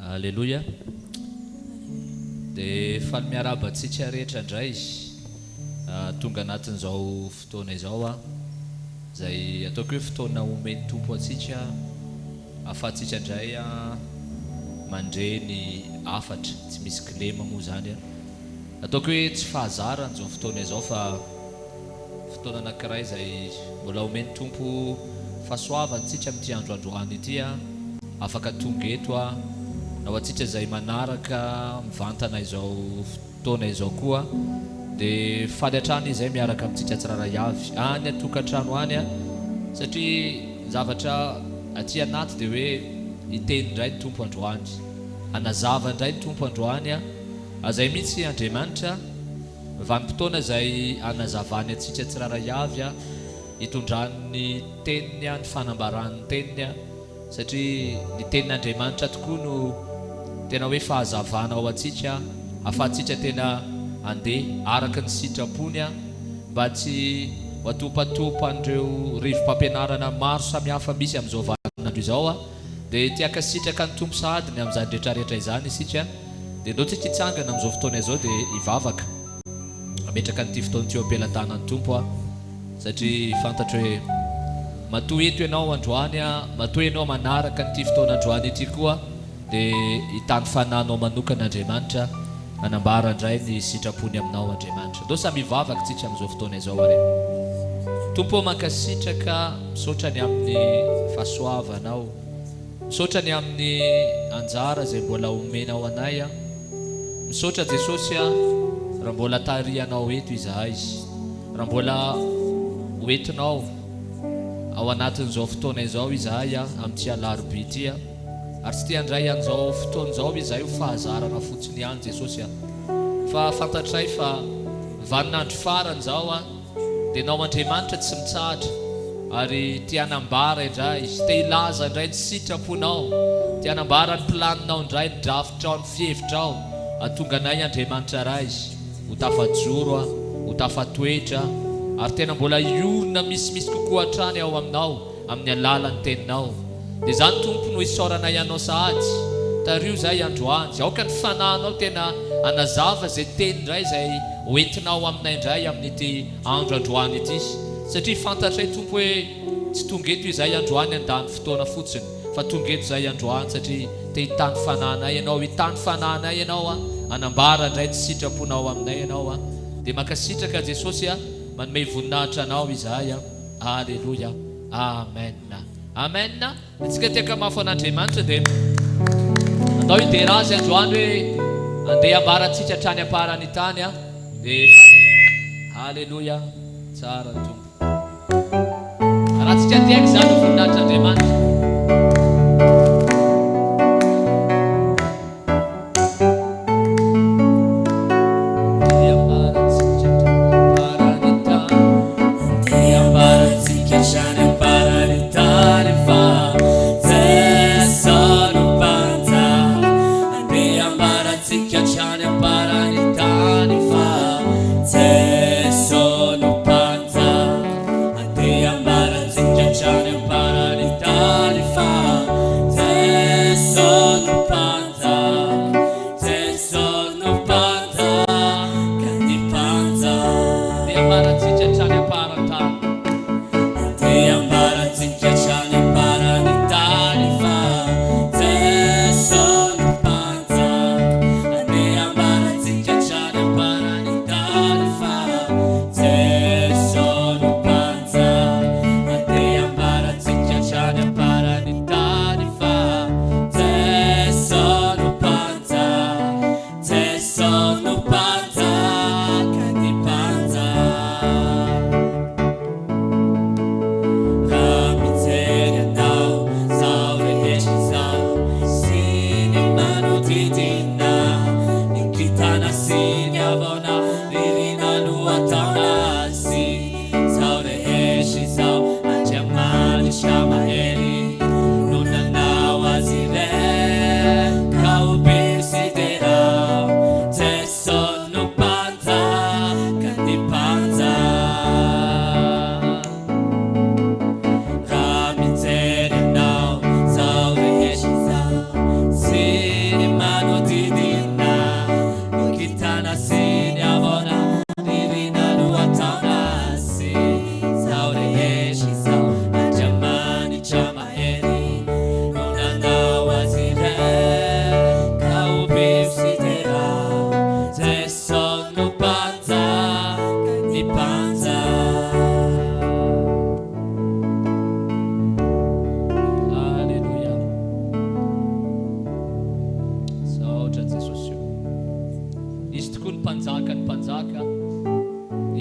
Alléluia. Dia faly miaraba antsika rehetra indray tonga anatin'izao fotoana izao izay ataoko hoe fotoana omeny tompo antsika ahafahantsika indray mandreny afatra tsy misy kilema moa zany ataoko hoe tsy fahazarana izao fotoana izao fa fotoana anankiray izay mbola omeny tompo fahasoavantsika amin'ity androandroany ity afaka tonga eto na ho antsika izay manaraka mivantana izao fotoana izao koa dia faly hatrany izay miaraka amintsika tsiraray avy any atokantrano any satria zavatra aty anaty dia hoe hiteny indray ny tompo androany anazava indray ny tompo androany azay mihitsy Andriamanitra vanim-potoana izay anazavany antsika tsiraray avy hitondrany teniny ny fanambarany teniny satria ny tenin'Andriamanitra tokoa no tena hoe fahazavana ao antsika ahafahantsika tena andeha araka ny sitrapony mba tsy watopatopan'ireo rivo-pampianarana maro samihafa misy amin'izao vaninandro izao dia tiaka sitraka ny tompo sahadiny amin'izany rehetrarehetra izany isika dia ndao tsika hitsangana amin'izao fotoana izao dia hivavaka ametraka nyity fotoana ty ampelantanany tompo satria fantatra hoe matoa eto ianao androany matoa ianao manaraka nyity fotoana androany ity koa dia hitany fananao manokana Andriamanitra anambara indray ny sitrapony aminao Andriamanitra ndao samy hivavaka tsika amin'izao fotoana izao are tompo mankasitraka misaotrany amin'ny fahasoavanao misaotrany amin'ny anjara izay mbola omenao anay misaotra Jesosy raha mbola tarihanao eto izahay raha mbola hoentinao ao anatin'izao fotoana izao izahay amin'ity alarobia ity ary tsy tia indray an'izao fotoana izao izahay ho fahazarana fotsiny ihany Jesosy fa fantatray fa vaninandro farany izao dia nao Andriamanitra tsy mitsahatra ary tia hanambara indray tia hilaza indray ny sitraponao tia hanambara ny planinao indray ny drafitrao ny fihevitrao atonga anay Andriamanitra ray ho tafajoro ho tafatoetra ary tena mbola iorina misimisy kokoa hatrany ao aminao amin'ny alalan'ny teninao dia zany tompo no hisaoranay ianao sahady tario zay androany aoka ny fananao tena anazava zay teny indray izay hoentinao aminay indray amin'ity andro androany ity satria fantatray tompo hoe tsy tonga eto izay androany andany fotoana fotsiny fa tonga eto izay androany satria te hitany fananay ianao hitany fananay ianao anambara indray tsy sitraponao aminay ianao dia makasitraka Jesosy manome voninahitra anao izahay Alleluia amen amen itsika tiaka mafy an'Andriamanitra dia andao hidera azy androany hoe andeha ambaratsika hatrany aparany tany dia Alleluia tsara tompo raha tsika tiaka zany voninahitra Andriamanitra Sono pazza, che ti pazza.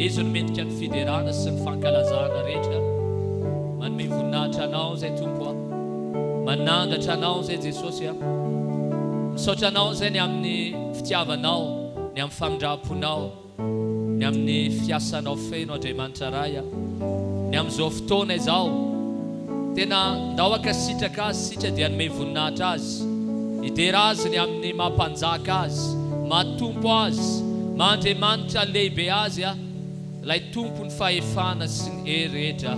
Izy no mendrika ny fiderana sy ny fankalazana rehetra. Manome voninahitra anao zay Tompo a. Manangatra anao zay Jesosy a. Misaotra anao zay ny amin'ny fitiavanao, ny amin'ny famindrahamponao, ny amin'ny fiasanao feno Andriamanitra ray a. Ny amin'izao fotoana izao tena ndahoaka sitraka azy sitra dia hanome voninahitra azy. Hidera azy ny amin'ny mampanjaka azy, mahatompo azy, mahandriamanitra lehibe azy a. Lay tompo ny fahefana sy ny hery rehetra.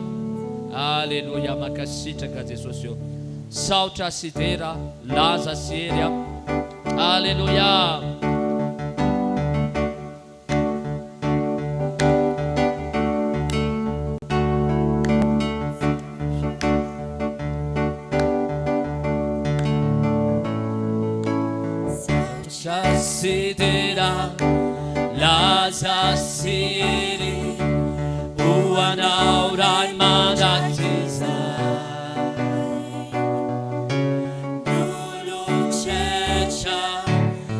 Aleluia, makasitraka Jesosy eo. Saotra sy dera, laza sy hery a. Aleluia. Saotra sy dera, laza sy hery, anao ray mandratizay. Nolotretra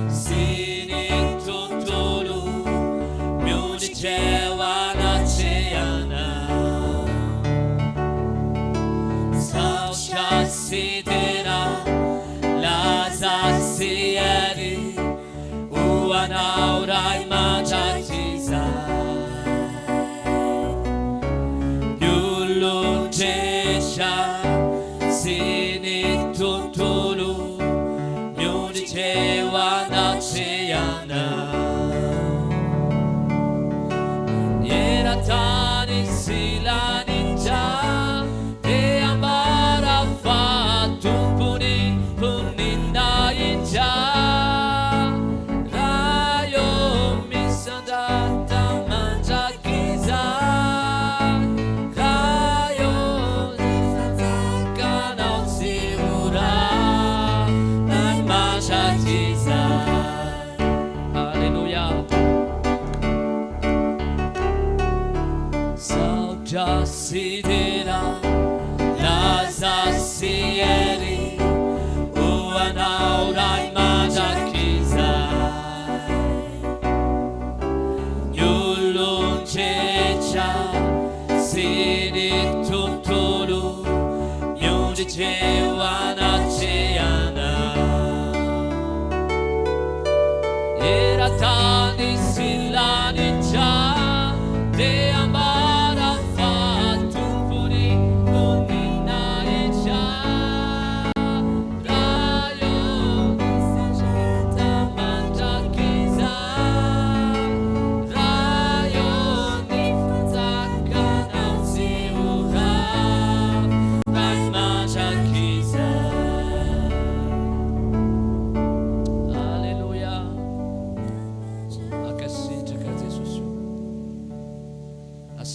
sy ny tontolo mionitreo anatrehanao. Saotra sy dera, laza sy hery, anao ray mandratizay. Sini tontolo mionitreo anatrehanao. Era tany silaninja e ambara fa tompony puninda inja. Rayo misandata mandrakiza. Sidera, laza sy hery, anao ray mandrakizay. Ny olon-drehetra sy ny tontolo mionitreo anatrehanao. Eran-tany sy laninja dia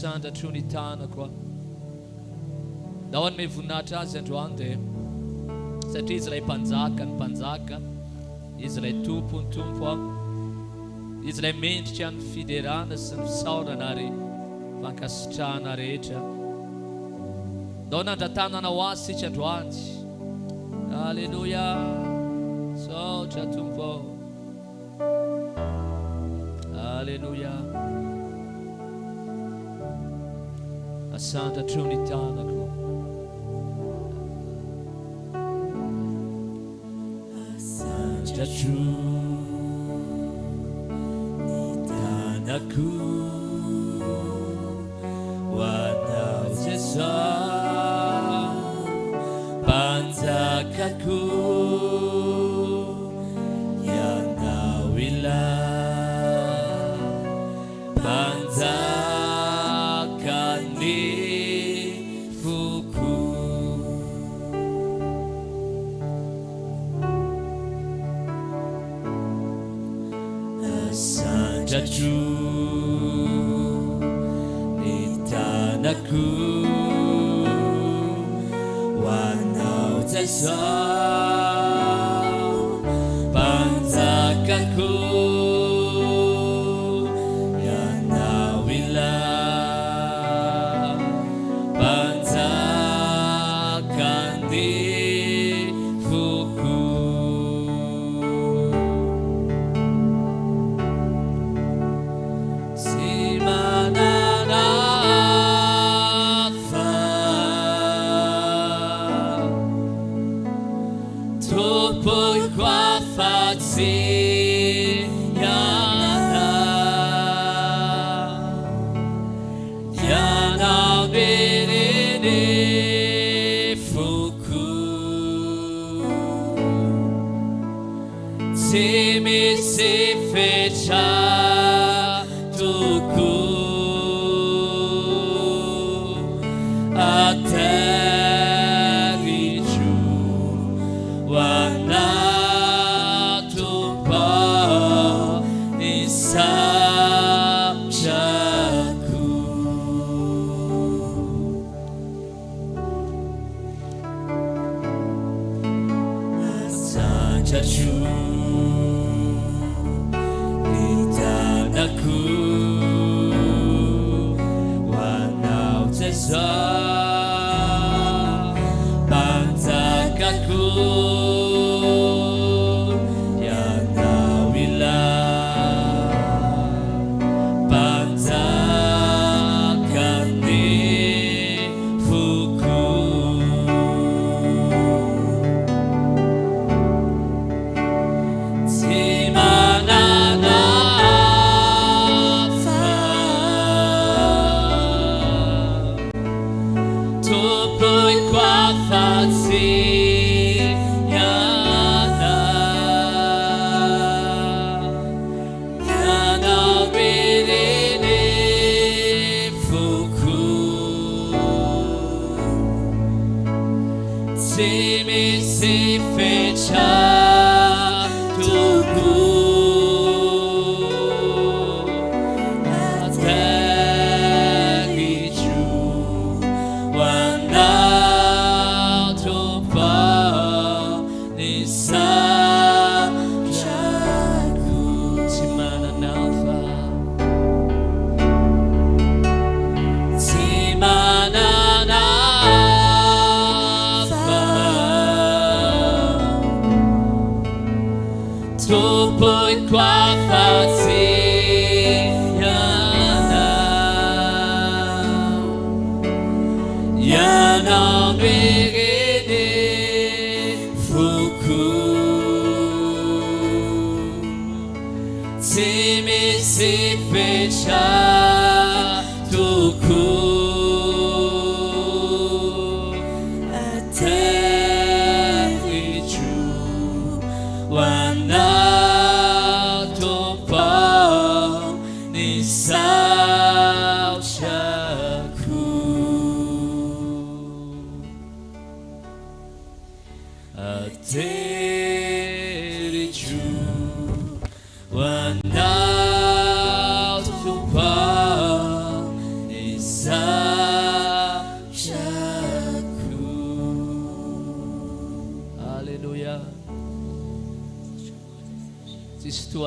sandatro ny tanako a. Dao hanome voninahitra azy androany dia satria izy ilay mpanjaka ny mpanjaka, izy ilay tompo ny tompo a, izy ilay mendrika ny fiderana sy ny fisaorana ary fankasitrahana rehetra. Dao nandratanana ho azy sika androany. Aleluia. Saotra Tompo. Aleluia. Sandatro ny tanako. Sandatro ny tanako, hoanao Jesosy, mpanjakako, ianao ilay mpanjakany foko. Sandatro ny tanako, hoanao Jesosy, mpanjakako,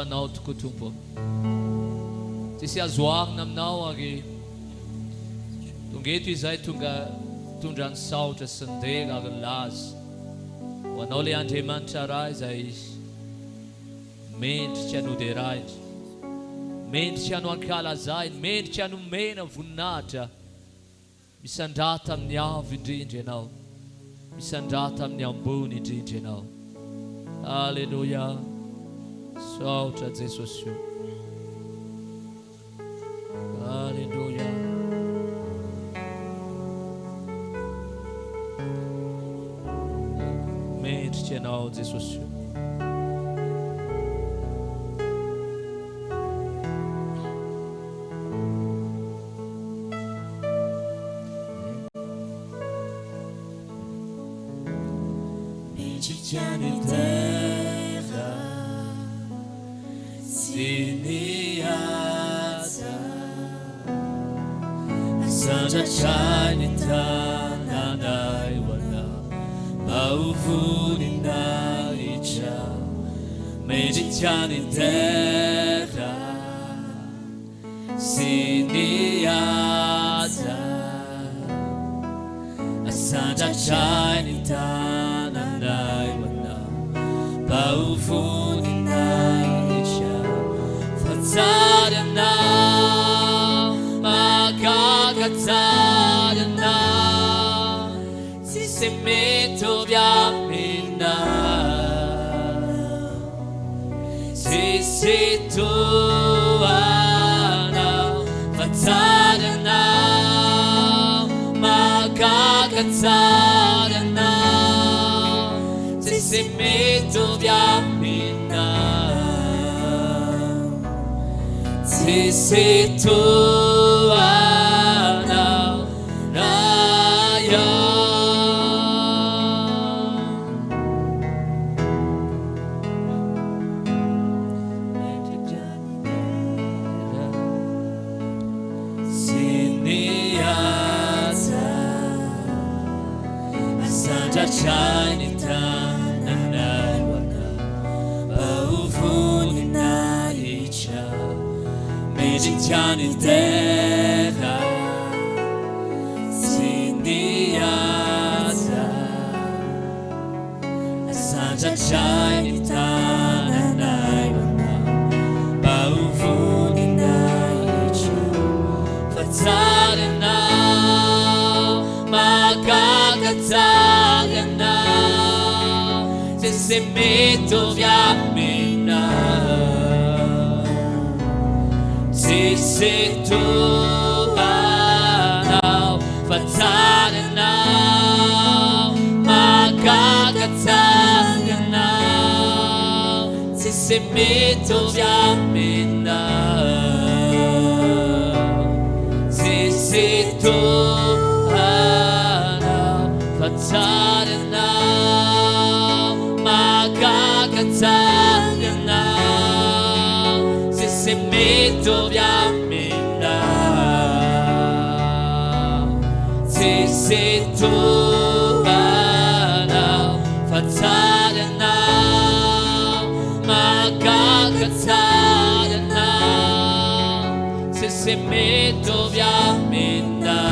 Anao tokoa tompo tsisy azo arina aminao ary tonga eto izay tonga tondra ny saotra sy ny dera ary ny laza ho anao le Andriamanitra raha izay mendrika anoderainy, mendrika ano ankalazainy, mendrika anomena voninahitra, misandrata amin'ny avo indrindra ianao, misandrata amin'ny ambony indrindra ianao. Alleluia. Saotra Jesosy io. Alleluia. Mendrika ianao Jesosy io. Mendrika ny terra Siniaza Asandratray ny tanànay ho anao maovoninahitra mendrika ny terra Siniaza Asandratray ny tanànay ho anao maovoninahitra Fatsaranao magazzarana se mitovy aminao sisy tohanao fa tsara anao magagatsara anao sisy mitovy aminao sisy tohanao raha Shiny town and I wanna Bauvuni na icha Meditiani terra Sindiasa Santa shiny town and I wanna Bauvuni na icha Fazzare na Magagazzare se mitovy aminao sisy tohanao fa tsara anao magagatsara anao sisy mitovy aminao sisy tohanao fa tsara anao magagatsara anao sisy mitovy aminao sisy tohanao fa tsara anao magagatsara anao sisy mitovy aminao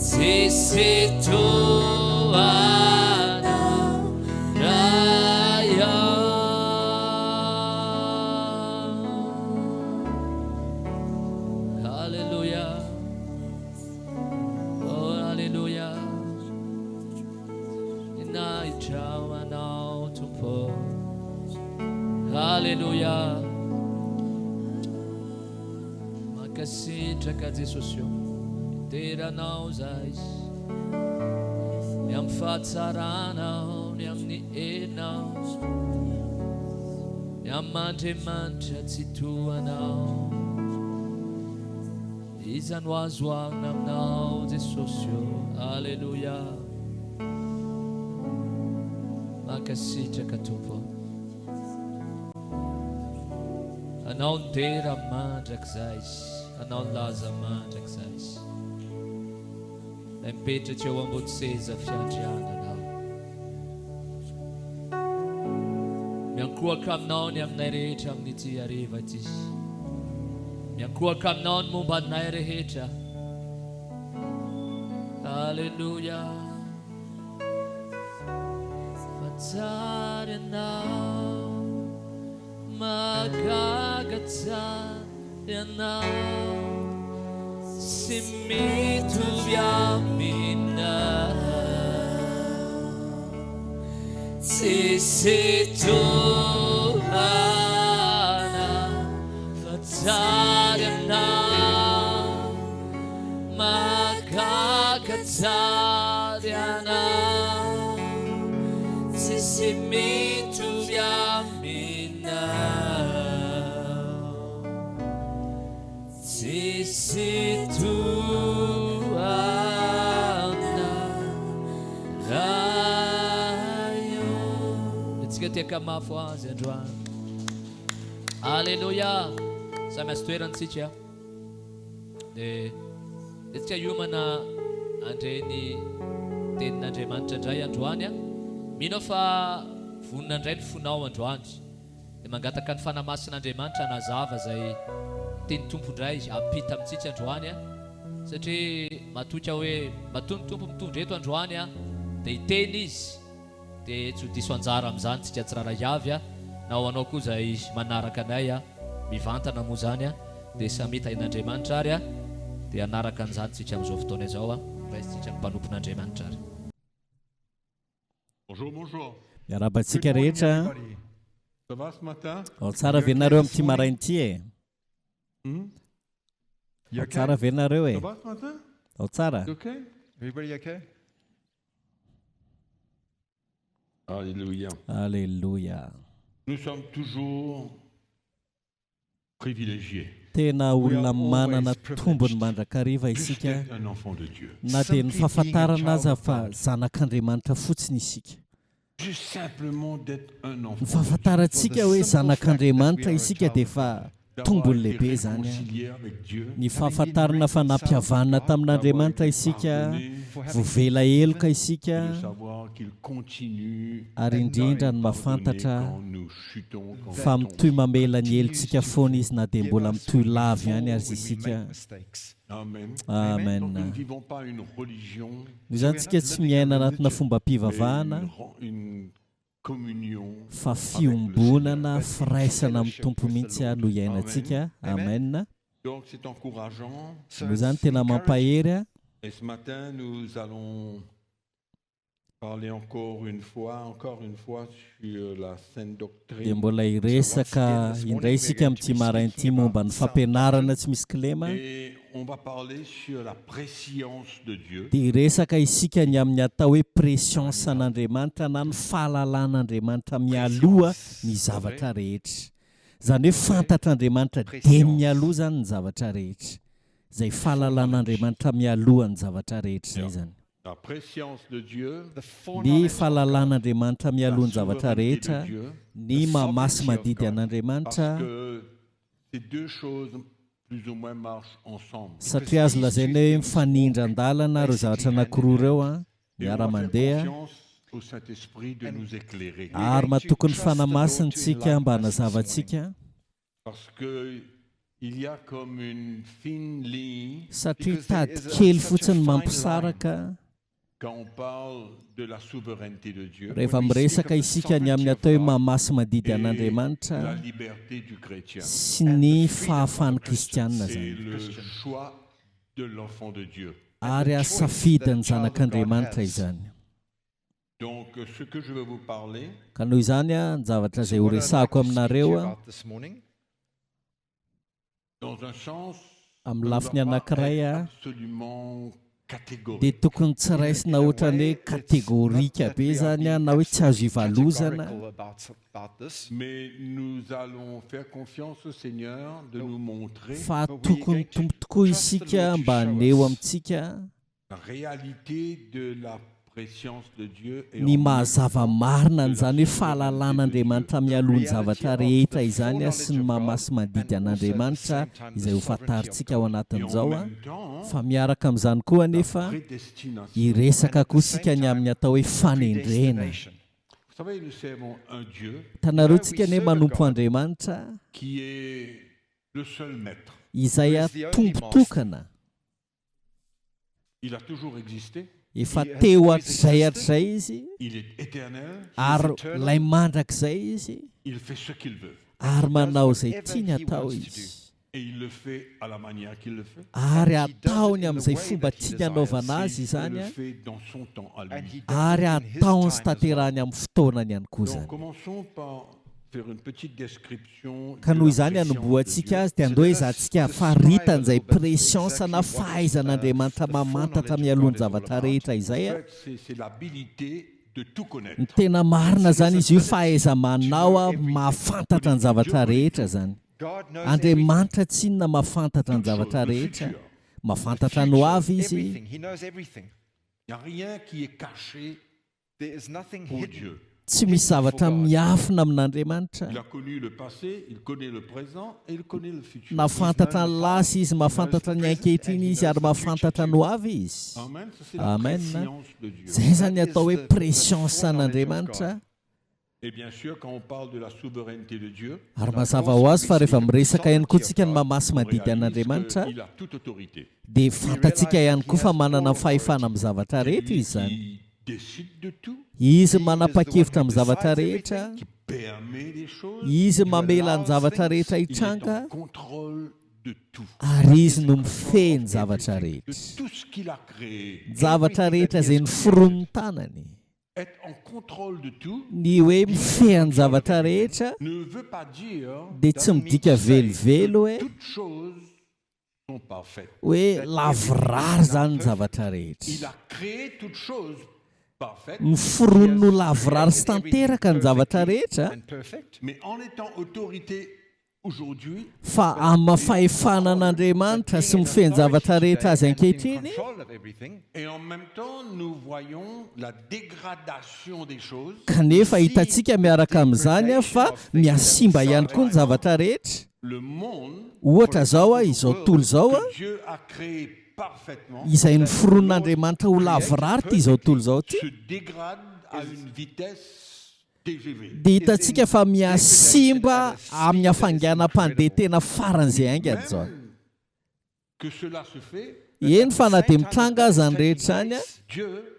sisy tohanao raha Hallelujah Oh hallelujah Inaitrao anao tompo Hallelujah Mankasitraka Jesosy Teranao zay ny amin'ny fahatsaranao ny amin'ny enao ny amin'ny Andriamanitra tsy tohanao iza no azo ahina aminao Jesosy Alleluia mankasitraka Tompo anao ny tera mandrakizay anao ny laza mandrakizay mipetratra eo ambony seza fiandrianana miankohaka aminao ny aminay rehetra amin'ity hariva ity miankohaka aminao ny momba anay rehetra Alleluia fatsary anao magagatsary anao sy mitovy aminao tsisy tohanao fatsary anao magagatsary anao tsisy mitovy aminao tsisy Tika mafy azy androany Alleluia samy azo toerantsika dia tsika hiomana andreny tenin'Andriamanitra indray androany mino fa vonina indray ny fonao androany dia mangataka ny fanamasin'Andriamanitra nazava zay teny tompo indray ampita amintsika androany satria matoka hoe matony tompo mitondra eto androany dia hiteny izy dia tsy ho diso anjara amin'izany tsika tsirairay avy na ho anao koa zay manaraka anay mivantana moa zany dia samita in'Andriamanitra ary dia anaraka an'izany tsika amin'izao fotoana izao raisitsika ny mpanompon'Andriamanitra ary. Bonjour. Miarabantsika rehetra. Ça va ce matin? Ao tsara ve nareo amin'ity marain'ity e? Ao tsara ve nareo e? Ça va ce matin? Ao tsara. Okay? Everybody okay? Alléluia. Alléluia. Nous sommes toujours privilégiés. Tena olona manana tombony mandrakariva Juste isika d'être un enfant de Dieu. na dia ny fahafantarana aza fa zanak'Andriamanitra fotsiny isika. Juste simplement d'être un enfant Ny de Dieu. fahafantarantsika hoe zanak'Andriamanitra isika dia fa tombony D'avoir été lehibe zany. réconcilié avec Dieu. Ny fahafantarana fa nampihavanana tamin'Andriamanitra isika, vovela eloka isika, De savoir qu'il continue ary indrindra ny à pardonner mahafantatra quand nous chutons, quand fa nous mitoy mamela ny elontsika foana izy na dia mbola mitoy lavy ihany azy isika. Amen. Amen. Donc nous ne vivons pas une religion, Noho izany tsika tsy miaina anatina fomba mais mpivavahana une communion. fa fiombonana firaisana amin'ny tompo mihitsy no iainantsika. Amen. Donc c'est encourageant. Noho izany tena mampahery. Et ce matin, nous allons parler encore une fois sur la sainte dia doctrine. mbola hiresaka indray isika amin'ity marain'ity momba ny fampianarana tsy misy kilema. Et on va parler sur la préscience de Dieu. Dia hiresaka isika ny amin'ny atao hoe prescience an'Andriamanitra na ny fahalalan'Andriamanitra mialoha ny zavatra rehetra. Zany hoe fantatr'Andriamanitra dia mialoha zany ny zavatra rehetra. Izay fahalalàn'Andriamanitra mialoha ny zavatra rehetra izay zany. La préscience de Dieu, Ny fahalalàn'Andriamanitra mialoha ny zavatra rehetra, ny mahamasy madidy an'Andriamanitra, parce que ces deux choses plus ou moins marchent ensemble. satria azo lazaina hoe mifanindran-dalana ireo zavatra anankiroa ireo Et on va faire miara-mandeha, confiance au Saint-Esprit de nous éclairer. ary matokony fanamasintsika mba hanazavatsika, Parce que il y a comme une fine ligne satria tady kely fotsiny mampisaraka quand on parle de la souveraineté de Dieu rehefa miresaka isika ny amin'ny atao hoe mahamasy madidy et la an'Andriamanitra liberté du chrétien. sy ny fahafahan'ny kristianina C'est zany, le choix de l'enfant de Dieu. ary asafidiny zanak'Andriamanitra izany. Donc ce que je veux vous parler, Ka noho izany ny zavatra izay ho resahako aminareo dans un sens, amin'ny ne lafiny doit pas anankiray être absolument catégorique. dia tokony tsy raisina ohatrany hoe kategorika be zany na hoe tsy azo ivalozana, Mais nous allons faire confiance au Seigneur de nous montrer fa tokony tombo tokoa isika mba haneho amintsika la réalité de la préscience de Dieu et ny en mahazava marina n'izany hoe fahalalàn'Andriamanitra mialoha ny zavatra rehetra izany sy ny mahamasy madidy an'Andriamanitra izay ho fantarintsika ao anatin'izao même temps fa miaraka amin'izany koa anefa prédestination. hiresaka koa isika ny amin'ny atao hoe fanendrena. Vous savez, nous servons un Dieu Tanareo tsika ne manompo Andriamanitra qui est le seul maître. izay atombo tokana, Il a toujours existé, efa teo hatr'izay izy, il est éternel, ary lay mandrakizay izy, il fait ce qu'il veut. ary manao izay tiany atao izy, Et il le fait à la manière qu'il le fait. ary ataony amin'izay fomba tiany anaovana azy Il izany le fait dans son temps à lui. ary ataony sy tanterahany amin'ny fotoanany ihany koa Donc zany. commençons par faire une petite description Ka de noho la izany préscience de hanomboantsika Dieu. azy dia andao izantsika faritan'izay prescience na fahaizan'Andriamanitra mamantatra mialoha ny zavatra rehetra izay. En fait, c'est l'habilité de tout connaître. Ny tena marina zany izy io fahaiza-manao mahafantatra ny zavatra rehetra zany. Andriamanitra tsy inona mahafantatra ny zavatra rehetra, mahafantatra ny ho avy izy. Il n'y a rien qui est caché pour Dieu. Tsy misy zavatra miafina amin'Andriamanitra. Il a connu le passé, il connaît le présent et il connaît le futur. Mahafantatra ny lasa izy, mahafantatra ny ankehitriny izy ary mahafantatra ny ho avy izy. Amen. Ça, c'est la Amen. préscience de Dieu. Zay zany atao hoe prescience an'Andriamanitra. Et bien sûr, quand on parle de la souveraineté de Dieu, Ary mazava ho azy fa rehefa miresaka ihany koa tsika ny mahamasy on madidy réalise an'Andriamanitra qu'il a toute autorité. dia fantatsika ihany koa fa manana ny fahefana amin'ny zavatra rehetra izy zany. Il décide de tout, Izy manapa-kevitra amin'ny zavatra rehetra, qui permet les choses. izy mamela ny zavatra rehetra Il est hitranga, en contrôle de tout. Ary izy no mifeny zavatra De rehetra. tout ce qu'il a créé. Zavatra rehetra izay noforon'ny tanany. Être en contrôle de tout Ny hoe mifehany zavatra rehetra ne veut pas dire dia tsy midika velivelo hoe toutes choses sont parfaites. hoe lavorary zany ny zavatra rehetra. Il a créé toutes choses parfaites, Noforon'ny no lavorary sy tanteraka ny zavatra rehetra, mais en étant autorité aujourd'hui, fa amin'ny fahefanan'Andriamanitra sy mifeny zavatra rehetra azy ankehitriny, et en même temps nous voyons la dégradation des choses. kanefa hitantsika miaraka amin'izany fa miasimba ihany koa ny zavatra rehetra. Le monde Ohatra zao izao tontolo zao que Dieu a créé parfaitement izay noforon'Andriamanitra ho lavorary ty izao tontolo zao ty, se dégrade à une vitesse TGV. dia hitantsika fa miasimba amin'ny hafanganam-pandeha tena faran'izay aingany zao. Que cela se fait, Eny fa na dia mitranga aza ny rehetra any a, Dieu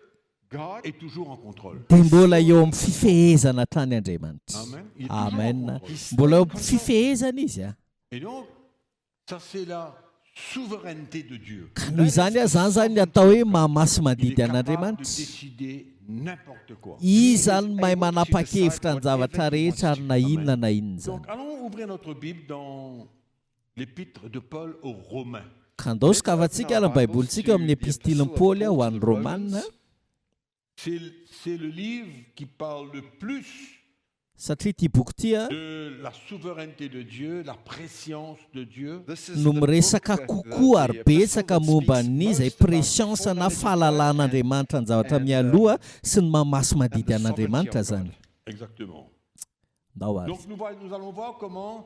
est toujours en contrôle. dia mbola eo amin'ny fifehezana trany Andriamanitra. Amen. Il est toujours en Amen. contrôle. Mbola eo amin'ny fifehezana izy a. Et donc, ça c'est la souveraineté de Dieu. Ka noho izany a zany zany ny atao hoe mahamasy Il est madity capable de an'Andriamanitra. décider n'importe quoi. Izy zany mahay manapa-kevitra ny zavatra rehetra ary na inona na inona zany. Donc, allons ouvrir notre Bible dans l'épître de Paul aux Romains. Ka andao sokavantsika ny baibolitsika eo amin'ny epistiliny Paoly ho an'ny Romanina, C'est le livre qui parle le plus satria ity boky ity a de la souveraineté de Dieu, la préscience de Dieu. no miresaka kokoa ary betsaka momba n'izay prescience na fahalalàn'Andriamanitra ny zavatra mialoha sy ny mahamasy madity an'Andriamanitra zany. Exactement. Ndao ary. Donc nous allons voir comment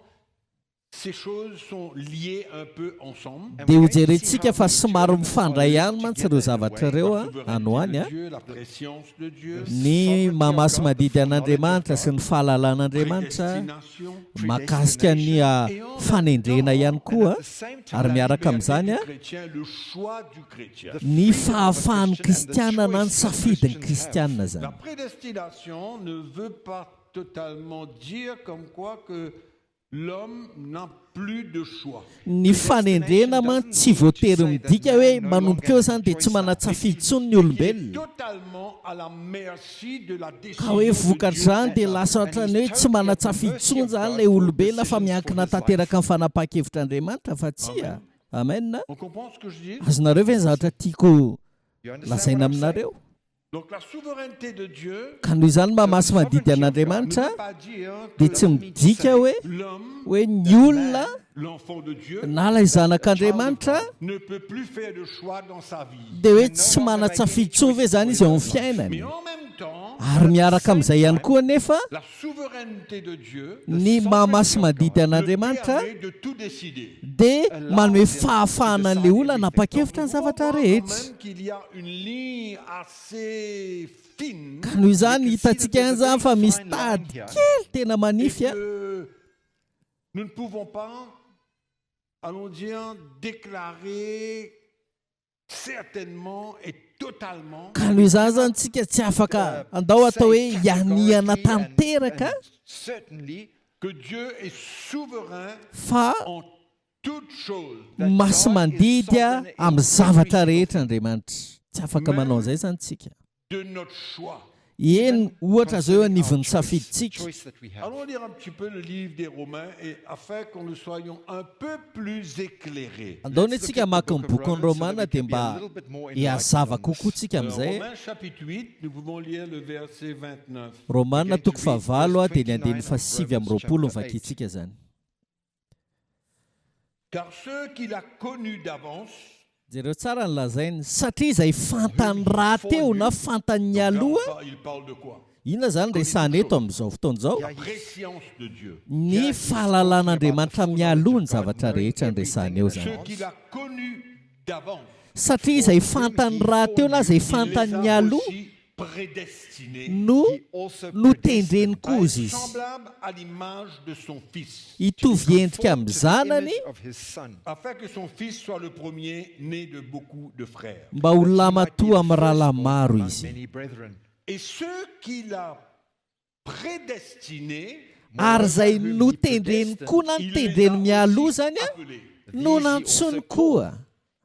ces choses sont liées un peu ensemble. Dia ho jerentsika fa somary mifandray ihany mantsy ireo zavatra ireo a anoany a. Dieu, la préscience de Dieu, Ny mahamasy madity an'Andriamanitra sy ny fahalalàn'Andriamanitra destination, mahakasika ny fanendrena ihany koa ary miaraka amin'izany a chrétien, le choix du chrétien. ny fahafahan'ny kristiana na ny safidin'ny kristiana La zany. prédestination ne veut pas totalement dire comme quoi que l'homme n'a plus de choix. Ny fanendrena man tsy voatery midika hoe manomboka eo zany dia tsy manatsafidy intsony ny olombelona, Totalement à la merci de la ka décision hoe de vokatra Dieu. zany dia lasa ohatrany hoe tsy manatsafidy intsony zany ilay olombelona fa miankina tanteraka amin'ny fanapa-kevitr'Andriamanitra fa tsy a. Amen. On comprend ce que je dis? Azonareo ve ny zavatra tiako lazaina aminareo? Donc la souveraineté de Dieu Ka noho izany mahamasy madity an'Andriamanitra ne veut pas dire dia que tsy midika hoe l'homme, ny olona l'enfant de Dieu, na ilay zanak'Andriamanitra ne peut plus faire de choix dans sa vie. dia hoe tsy manatsafidy intsony ve zany izy eo amin'ny fiainany. Mais en même temps, Ary miaraka amin'izay ihany koa nefa la souveraineté de Dieu ny mahamasy madity le an'Andriamanitra permet de tout décider. dia manome fahafahana an'ilay olona napakevitra ny zavatra rehetra. Même qu'il y a une ligne assez fine Ka noho izany hitantsika an'izany fa misy tady kely tena et manify a. que nous ne pouvons pas, allons dire, déclarer certainement et totalement Ka noho izany zany tsika tsy afaka andao atao hoe ianiana tanteraka que Dieu est souverain fa en toutes choses. masy mandidy a amin'ny zavatra rehetra Andriamanitra. Tsy afaka manao an'izay zany tsika. De notre choix. Eny ohatra zao eo anivon'ny safiditsika. Allons lire un petit peu le livre des Romains et afin que nous soyons un peu plus éclairés. Andao ny tsika maka ny boky ny Romana dia mba hiazava kokoa tsika amin'izay. Romains chapitre 8, nous pouvons lire le verset 29. Romanina toko fahavalo a dia ny andeny fasivy amin'ny roapolo ny vakintsika zany. Car ceux qu'il a connus d'avance, Jereo tsara ny lazainy satria izay fantany rahateo na fantany aloha, il parle de quoi? inona zany resahana eto amin'izao fotoana izao? La préscience de Dieu. Ny fahalalàn'Andriamanitra mialoha ny zavatra rehetra ny resahana eo zany. Ceux qu'il a connus d'avance, Satria izay fantany rahateo na izay fantany aloha aussi prédestinés, no tendreny koa izy. semblable à l'image de son Fils, Hitovy endrika amin'ny zanany afin que son Fils soit le premier né de beaucoup de frères. mba ho lamatoa amin'ny rahalahy maro izy. Et ceux qu'il a prédestinés, Ary izay no tendreny koa na ny tendreny mialoha zany a appelés. no nantsony koa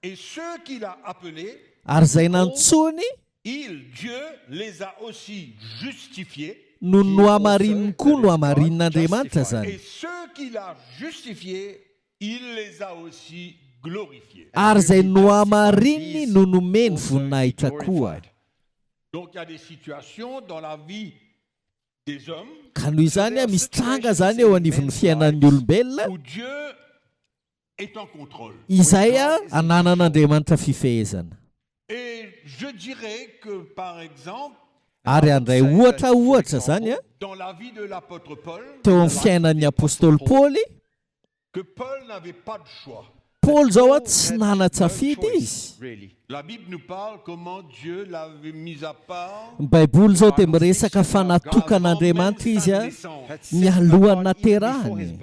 Et ceux qu'il a appelés, ary zay nantsony Dieu les a aussi justifiés. no noamarininy koa no amarinin'Andriamanitra zany. Et ceux qu'il a justifiés, il les a aussi glorifiés. Ary zay noamarininy no nomeny voninahitra koa. Donc il y a des situations dans la vie des hommes Ka noho izany misy tranga zany eo anivon'ny fiainan'ny olombelona où Dieu est en contrôle. izay ananan'Andriamanitra fifehezana. Et je dirais que par exemple, Ary andray ohatra zany dans la vie de l'apôtre Paul, teo amin'ny fiainan'ny apôstôly Paoly, que Paul n'avait pas de choix. Paul zao tsy nana-tsafidy izy. La Bible nous parle comment Dieu l'avait mis à part. Ny Baiboly zao dia miresaka fa natokan'Andriamanitra izy mialohan'ny naterahany.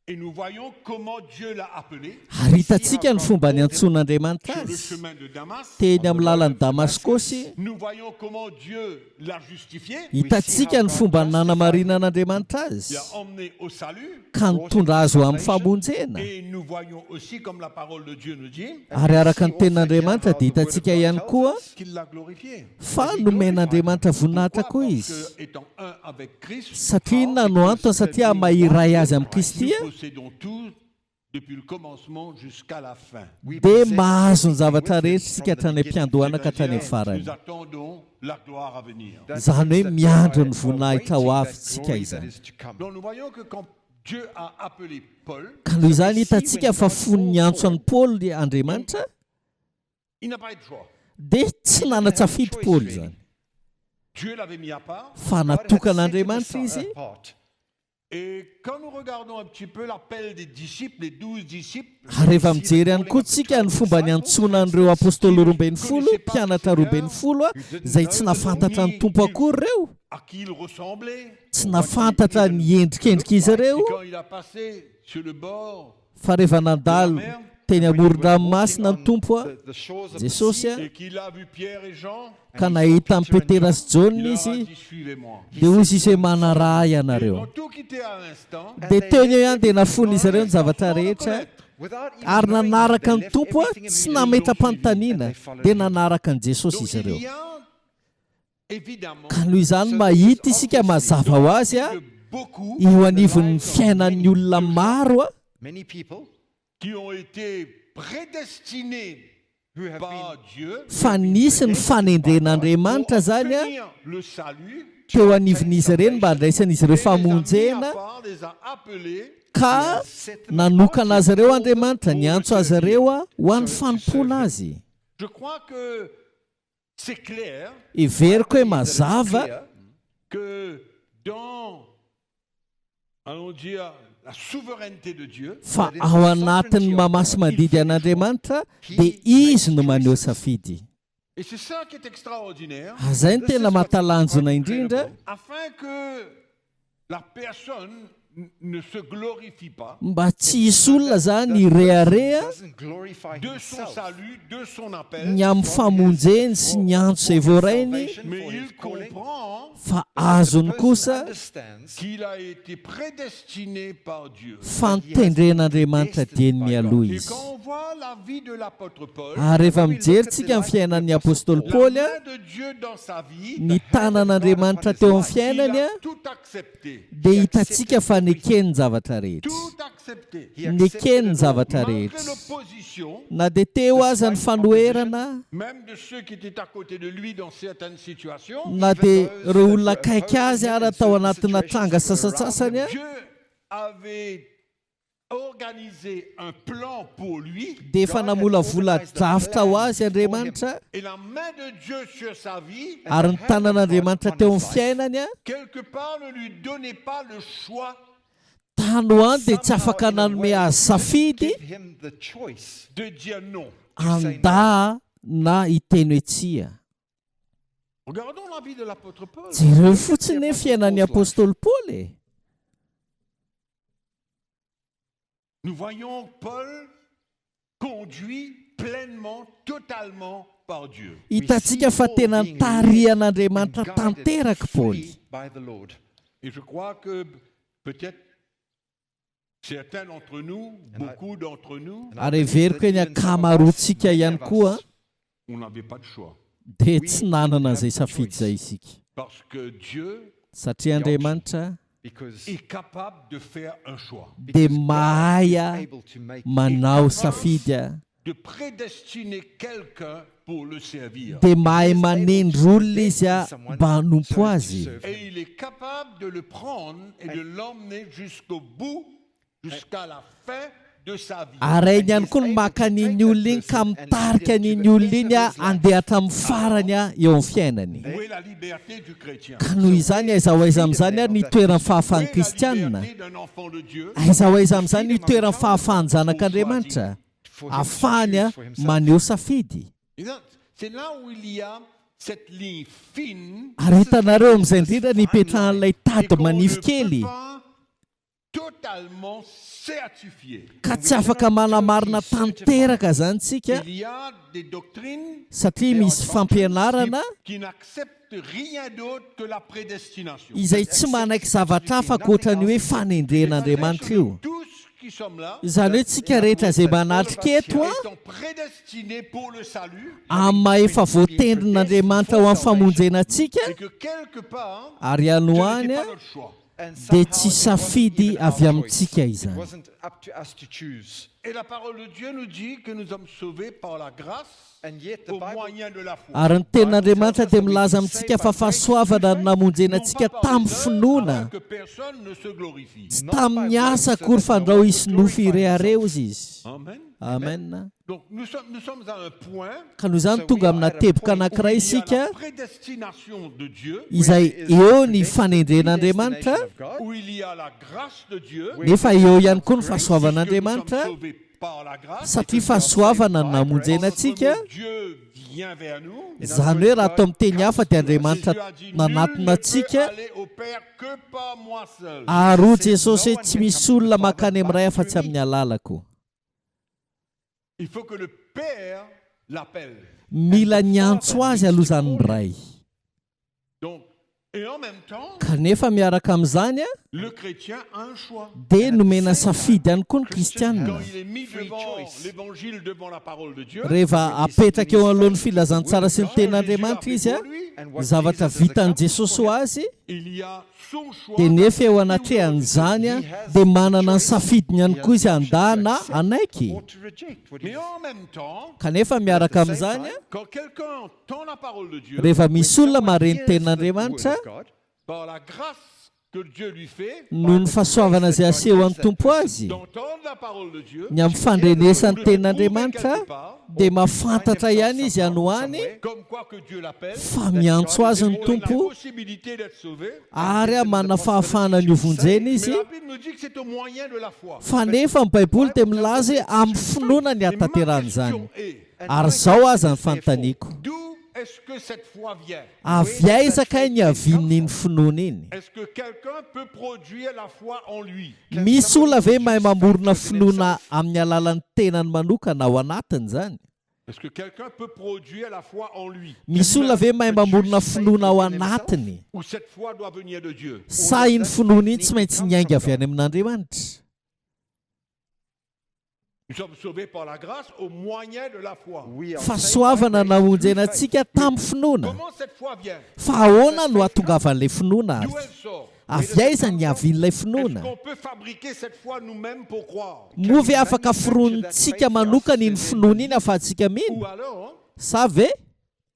Et nous voyons comment Dieu l'a appelé. Ary hitantsika ny fomba niantson'Andriamanitra Sur le azy chemin de Damas. teny amin'ny lalan'ny Damaskosy. Nous voyons comment Dieu l'a justifié. Hitantsika ny fomba nanamarinan'Andriamanitra Il azy l'a emmené au salut. ka nitondra azy ho amin'ny famonjena. Et nous voyons aussi, comme la parole de Dieu nous dit, Ary araka ny tenin'Andriamanitra dia hitantsika ihany koa qu'il l'a glorifié. fa nomen'Andriamanitra voninahitra koa Parce izy. que, étant un avec Christ, Satria inona no antony satria mahiray azy amin'ny Kristy nous possédons tout depuis le commencement jusqu'à la fin. dia mahazo ny zavatra rehetra isika hatrany am-piandohana ka hatrany amin'ny farany. Nous attendons la gloire à venir. Zany hoe miandro ny voninahitra ho avy tsika izany. Donc nous voyons que quand Dieu a appelé Paul, Ka noho izany hitantsika fa fony ny antso an'i Paoly Andriamanitra il n'a pas eu de choix. dia tsy nana-tsafidy Paoly zany. Dieu l'avait mis à part. Fa natokan'Andriamanitra izy. Et quand nous regardons un petit peu l'appel des disciples, les 12 disciples, Ary rehefa mijery ihany koa tsika ny fomba niantsonan'ireo apôstôly 12, mpianatra 12 izay tsy nafantatra ny tompo akory ireo, à qui il ressemblait, tsy nafantatra ny endrikendrika izy ireo, et quand il a passé sur le bord fa rehefa nandalo teny amoron-dranomasina ny tompo Jesosy et qu'il a vu Pierre et Jean, ka nahita amin'ny Petera sy Jaune il leur a izy dit suivez-moi. dia hozy izy hoe manaraha Ils ianareo. ont tout quitté à l'instant. Dia teo eo ihany dia nafony izy ireo ny zavatra rehetra ary nanaraka ny tompo tsy nametra-panontaniana dia nanaraka ny Jesosy Donc izy il ireo. y a évidemment Ka noho izany mahita isika mazava ho azy de beaucoup io anivon'ny fiainan'ny olona maro Many people qui ont été prédestinés who have par Dieu fa nisy ny fanendren'Andriamanitra pour zany obtenir le salut. teo anivon'izy ireny mba handraisan'izy ireo Et les a mis à famonjena part, les a appelés ka nanokana azy ireo Andriamanitra niantso azy ireo ho an'ny fanompoana azy. Je crois que c'est clair Everiko hoe mazava que dans, allons dire, la souveraineté de Dieu, fa ao anatin'ny mahamasy mandidy an'Andriamanitra dia izy no maneho safidy. et c'est ça qui est extraordinaire, Izay ny tena mahatalanjona indrindra afin que la personne ne se glorifie pas mba tsy hisy olona zany irearea doesn't glorify de son himself. salut, de son appel, ny amin'ny famonjeny sy ny antso izay voarainy, mais For il his calling. comprend fa azony Person kosa understands qu'il a été prédestiné par Dieu. fa nitendren'Andriamanitra dieny mialoha Et izy. quand on voit la vie de l'apôtre Paul, Ary rehefa mijerytsika amin'ny fiainan'ny apôstôly la Paoly main de Dieu dans sa vie, ny tanan'Andriamanitra teo amin'ny il fiainany a tout accepté. dia hitantsika fa nekeny ny zavatra rehetra. Tout accepté. Nekeny ny zavatra Malgré rehetra. l'opposition, Na dia teo aza ny fanoherana, même de ceux qui étaient à côté de lui dans certaines situations, na dia ireo olona akaiky azy ary atao anatina tranga sasasasany Dieu avait organisé un plan pour lui dia efa namolavola drafitra ho azy Andriamanitra et la main de Dieu sur sa vie, ary ny tanan'Andriamanitra teo amin'ny fiainany quelque part ne lui donnait pas le choix tany ho any dia tsy afaka nanome azy safidy give him the choice. de dire non. anda na hiteny hoe tsia. Regardons la vie de l'apôtre Paul. Jereo fotsiny hoe fiainan'ny apôstôly Paoly. Nous voyons Paul conduit pleinement, totalement par Dieu. Hitantsika fa tena nitarihan'Andriamanitra tanteraka Paoly. By the Lord. Et je crois que peut-être Certains d'entre nous, beaucoup d'entre nous, ary everiko hoe ny akamaroantsika ihany koa on n'avait pas de choix. dia tsy nanana izay safidy izay isika Parce que Dieu satria Andriamanitra Because est capable de faire un choix, dia mahay a able to make manao safidy a de prédestiner quelqu'un pour le servir. dia mahay manendry olona izy a mba hanompo azy. Et il est capable de le prendre et de l'emmener jusqu'au bout, jusqu'à la fin de sa vie. Ary hainy ihany koa no maka an'iny olona iny ka mitarika an'iny olona iny a andeha hatramin'ny farany a eo amin'ny fiainany. Où est la liberté du chrétien? Ka noho izany aiza ho aiza amin'izany a ny toeran'ny fahafahan'ny Où est kristianina. la liberté d'un enfant de Dieu? Aiza ho aiza amin'izany ny toeran'ny fahafahan'ny zanak'Andriamanitra ahafahany a maneho safidy. Et donc, c'est là où il y a cette ligne fine. Ary hitanareo amin'izay indrindra nipetrahan'ilay tady Et qu'on ne manify peut kely pas totalement certifier. ka tsy afaka manamarina tanteraka zany tsika Il y a des doctrines satria misy fampianarana qui n'acceptent rien d'autre que la prédestination. izay tsy manaiky zavatra hafa ankoatrany hoe fanendren'Andriamanitra io. Tous qui sommes là Izany hoe tsika rehetra izay manatrika eto a étant prédestinés pour le salut amin'ny maha-efa voatendrin'Andriamanitra ho amin'ny famonjenantsika et que quelque part, ary ce anohany n'était a pas notre choix. dia tsy safidy avy amintsika It izany. wasn't up to us to choose. Et la parole de Dieu nous dit que nous sommes sauvés par la grâce And yet the au Bible moyen de la foi. Ary ny tenin'Andriamanitra dia milaza amintsika fa fahasoavana ny namonjenantsika tamin'ny finoana, Que personne ne se glorifie. tsy tamin'ny asa akory fandrao isy nofo irehareo izy. Amen. Amen. Donc nous sommes à un point Ka noho izany tonga amina teboka où anankiray il y a isika la prédestination de Dieu, izay eo ny fanendren'Andriamanitra où il y a la grâce de Dieu, nefa eo ihany koa ny puisque nous fahasoavan'Andriamanitra sommes sauvés par la grâce. satria fahasoavana no namonjenantsika. Dieu vient vers nous. Izany hoe raha atao amin'ny teny hafa dia Andriamanitra Jésus a dit, nanatona nul ne peut antsika aller au Père que par moi seul. ary hoy Jesosy hoe tsy misy olona mankany amin'ray afa-tsy amin'ny alalako. Il faut que le Père l'appelle. Mila niantso azy aloha zany ny ray. Donc, et en même temps, Kanefa miaraka amin'izany a le chrétien a un choix. dia nomena safidy ihany koa ny Quand kristianina. il est mis devant l'évangile, devant la parole de Dieu, Rehefa apetraka eo alohan'ny filazantsara sy ny ten'Andriamanitra izy a, ny zavatra vitan'i Jesosy ho azy il y a son choix. dia nefa eo anatrehan'izany a dia manana ny safidiny ihany koa izy handa na anaiky. or to reject what Mais is en même temps, Kanefa miaraka amin'izany a, quand quelqu'un entend la parole de Dieu, rehefa misy olona mareny tenin'Andriamanitra God. par la grâce que Dieu lui fait, noho ny fahasoavana izay asehoan'ny Tompo azy, d'entendre la parole de Dieu, ny amin'ny fandrenesan'ny tenin'Andriamanitra dia mahafantatra ihany izy anohany comme quoi que Dieu l'appelle, fa miantso azy ny on a la Tompo possibilité d'être sauvé. ary a manana fahafahana ny hovonjena Mais izy. la Bible nous dit que c'est au moyen de la foi. Fa nefa ny Baiboly dia milaza hoe amin'ny finoana ny Et ma hatateran'izany. question est, Ary zao aza ny fanontaniako, d'où est-ce que cette foi vient? avy aiza kay ny avian'iny finoana iny? Est-ce que quelqu'un peut produire la foi en lui? Misy olona ve mahay mamorona finoana amin'ny alalan'ny tenany manokana ao anatiny zany? Est-ce que quelqu'un peut produire la foi en lui? Misy olona ve mahay mamorona finoana ao anatiny? Ou cette foi doit venir de Dieu? Sa iny finoana iny tsy maintsy niainga avy any amin'Andriamanitra? Nous sommes sauvés par la grâce au moyen de la foi. We are Fahasoavana namonjenantsika tamin'ny finoana. Comment cette foi vient? Fa ahoana no ahatongavan'ilay finoana D'où avy? elle sort? Avy aiza ny avian'ilay Est-ce finoana? qu'on peut fabriquer cette foi nous-mêmes pour croire? Moa ve afaka foronitsika manokana iny finoana iny ahafahantsika mino? Ou alors, Sa ve?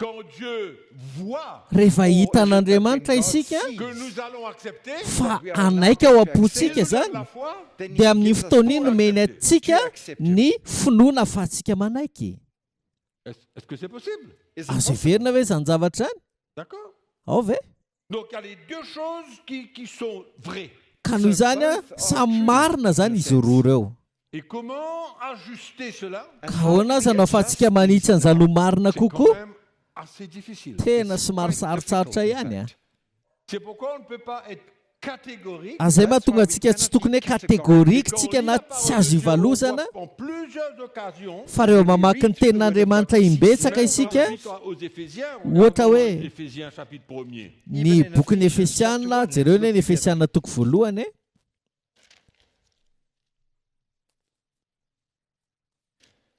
quand Dieu voit Rehefa hitan'Andriamanitra isika que nous allons accepter, fa anaika ao am-pontsika c'est zany, la foi. dia amin'ny fotoana iny nomeny antsika ny finoana ahafahantsika manaiky. Est-ce que c'est possible? Azo everina ve zany zavatra zany? D'accord? Ao ve? Donc il y a les deux choses qui sont vraies. Ka noho izany a samy marina zany izy roa ireo. Et comment ajuster cela? Ka ahoana aza no ahafahantsika manitsy an'izany ho marina C'est quand kokoa? même assez difficile. Tena somary sarotsarotra ihany a. C'est pourquoi on ne peut pas être catégorique. Azay mahatonga antsika tsy tokony hoe kategorika tsika na tsy azo ivalozana, En plusieurs occasions. fa rehefa mamaky ny tenin'Andriamanitra imbetsaka isika, Aux Éphésiens, ohatra hoe Éphésiens chapitre 1er. ny boky 'ny Efesianina, jereo ny Efesianina toko voalohany e. Éphésiens chapitre 1er, verset 1. Éphésiens chapitre 1er, verset 1. Ny boky ny Efesianina, jereo ny Efesianina toko voalohany, Éphésiens chapitre 1er, verset 1. Éphésiens chapitre 1er, verset 1.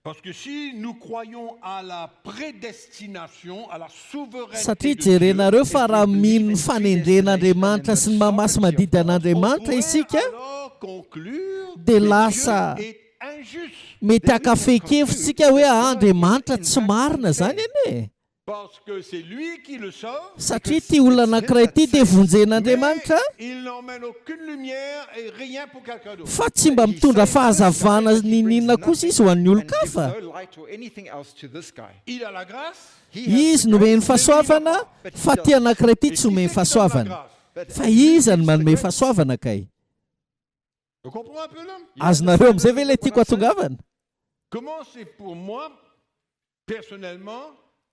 Parce que si nous croyons à la prédestination, à la souveraineté satria de Dieu, jerenareo fa raha mino ny fanendren'andriamanitra sy ny mahamasy madidi on an'andriamanitra pourrait isika alors conclure dia que lasa Dieu est injuste. mety hakafekevitsika hoe andriamanitra tsy marina zany eny e. Parce que c'est lui qui le sauve, satria ity olona anankiray ity dia vonjen'andriamanitra mais il n'emmène aucune lumière et rien pour quelqu'un d'autre. fa tsy mba mitondra fahazavana ninina kosa izy ho an'ny olon-kafa. No light or anything else to this guy. Il a la grâce, Izy nomeny fahasoavana fa ty anankiray ity tsy omeny fahasoavana fa izy ny manome fahasoavana kay. vous comprenez un peu là? Azonareo amin'izay ve ilay tiako hatongavana? Comment c'est pour moi, personnellement,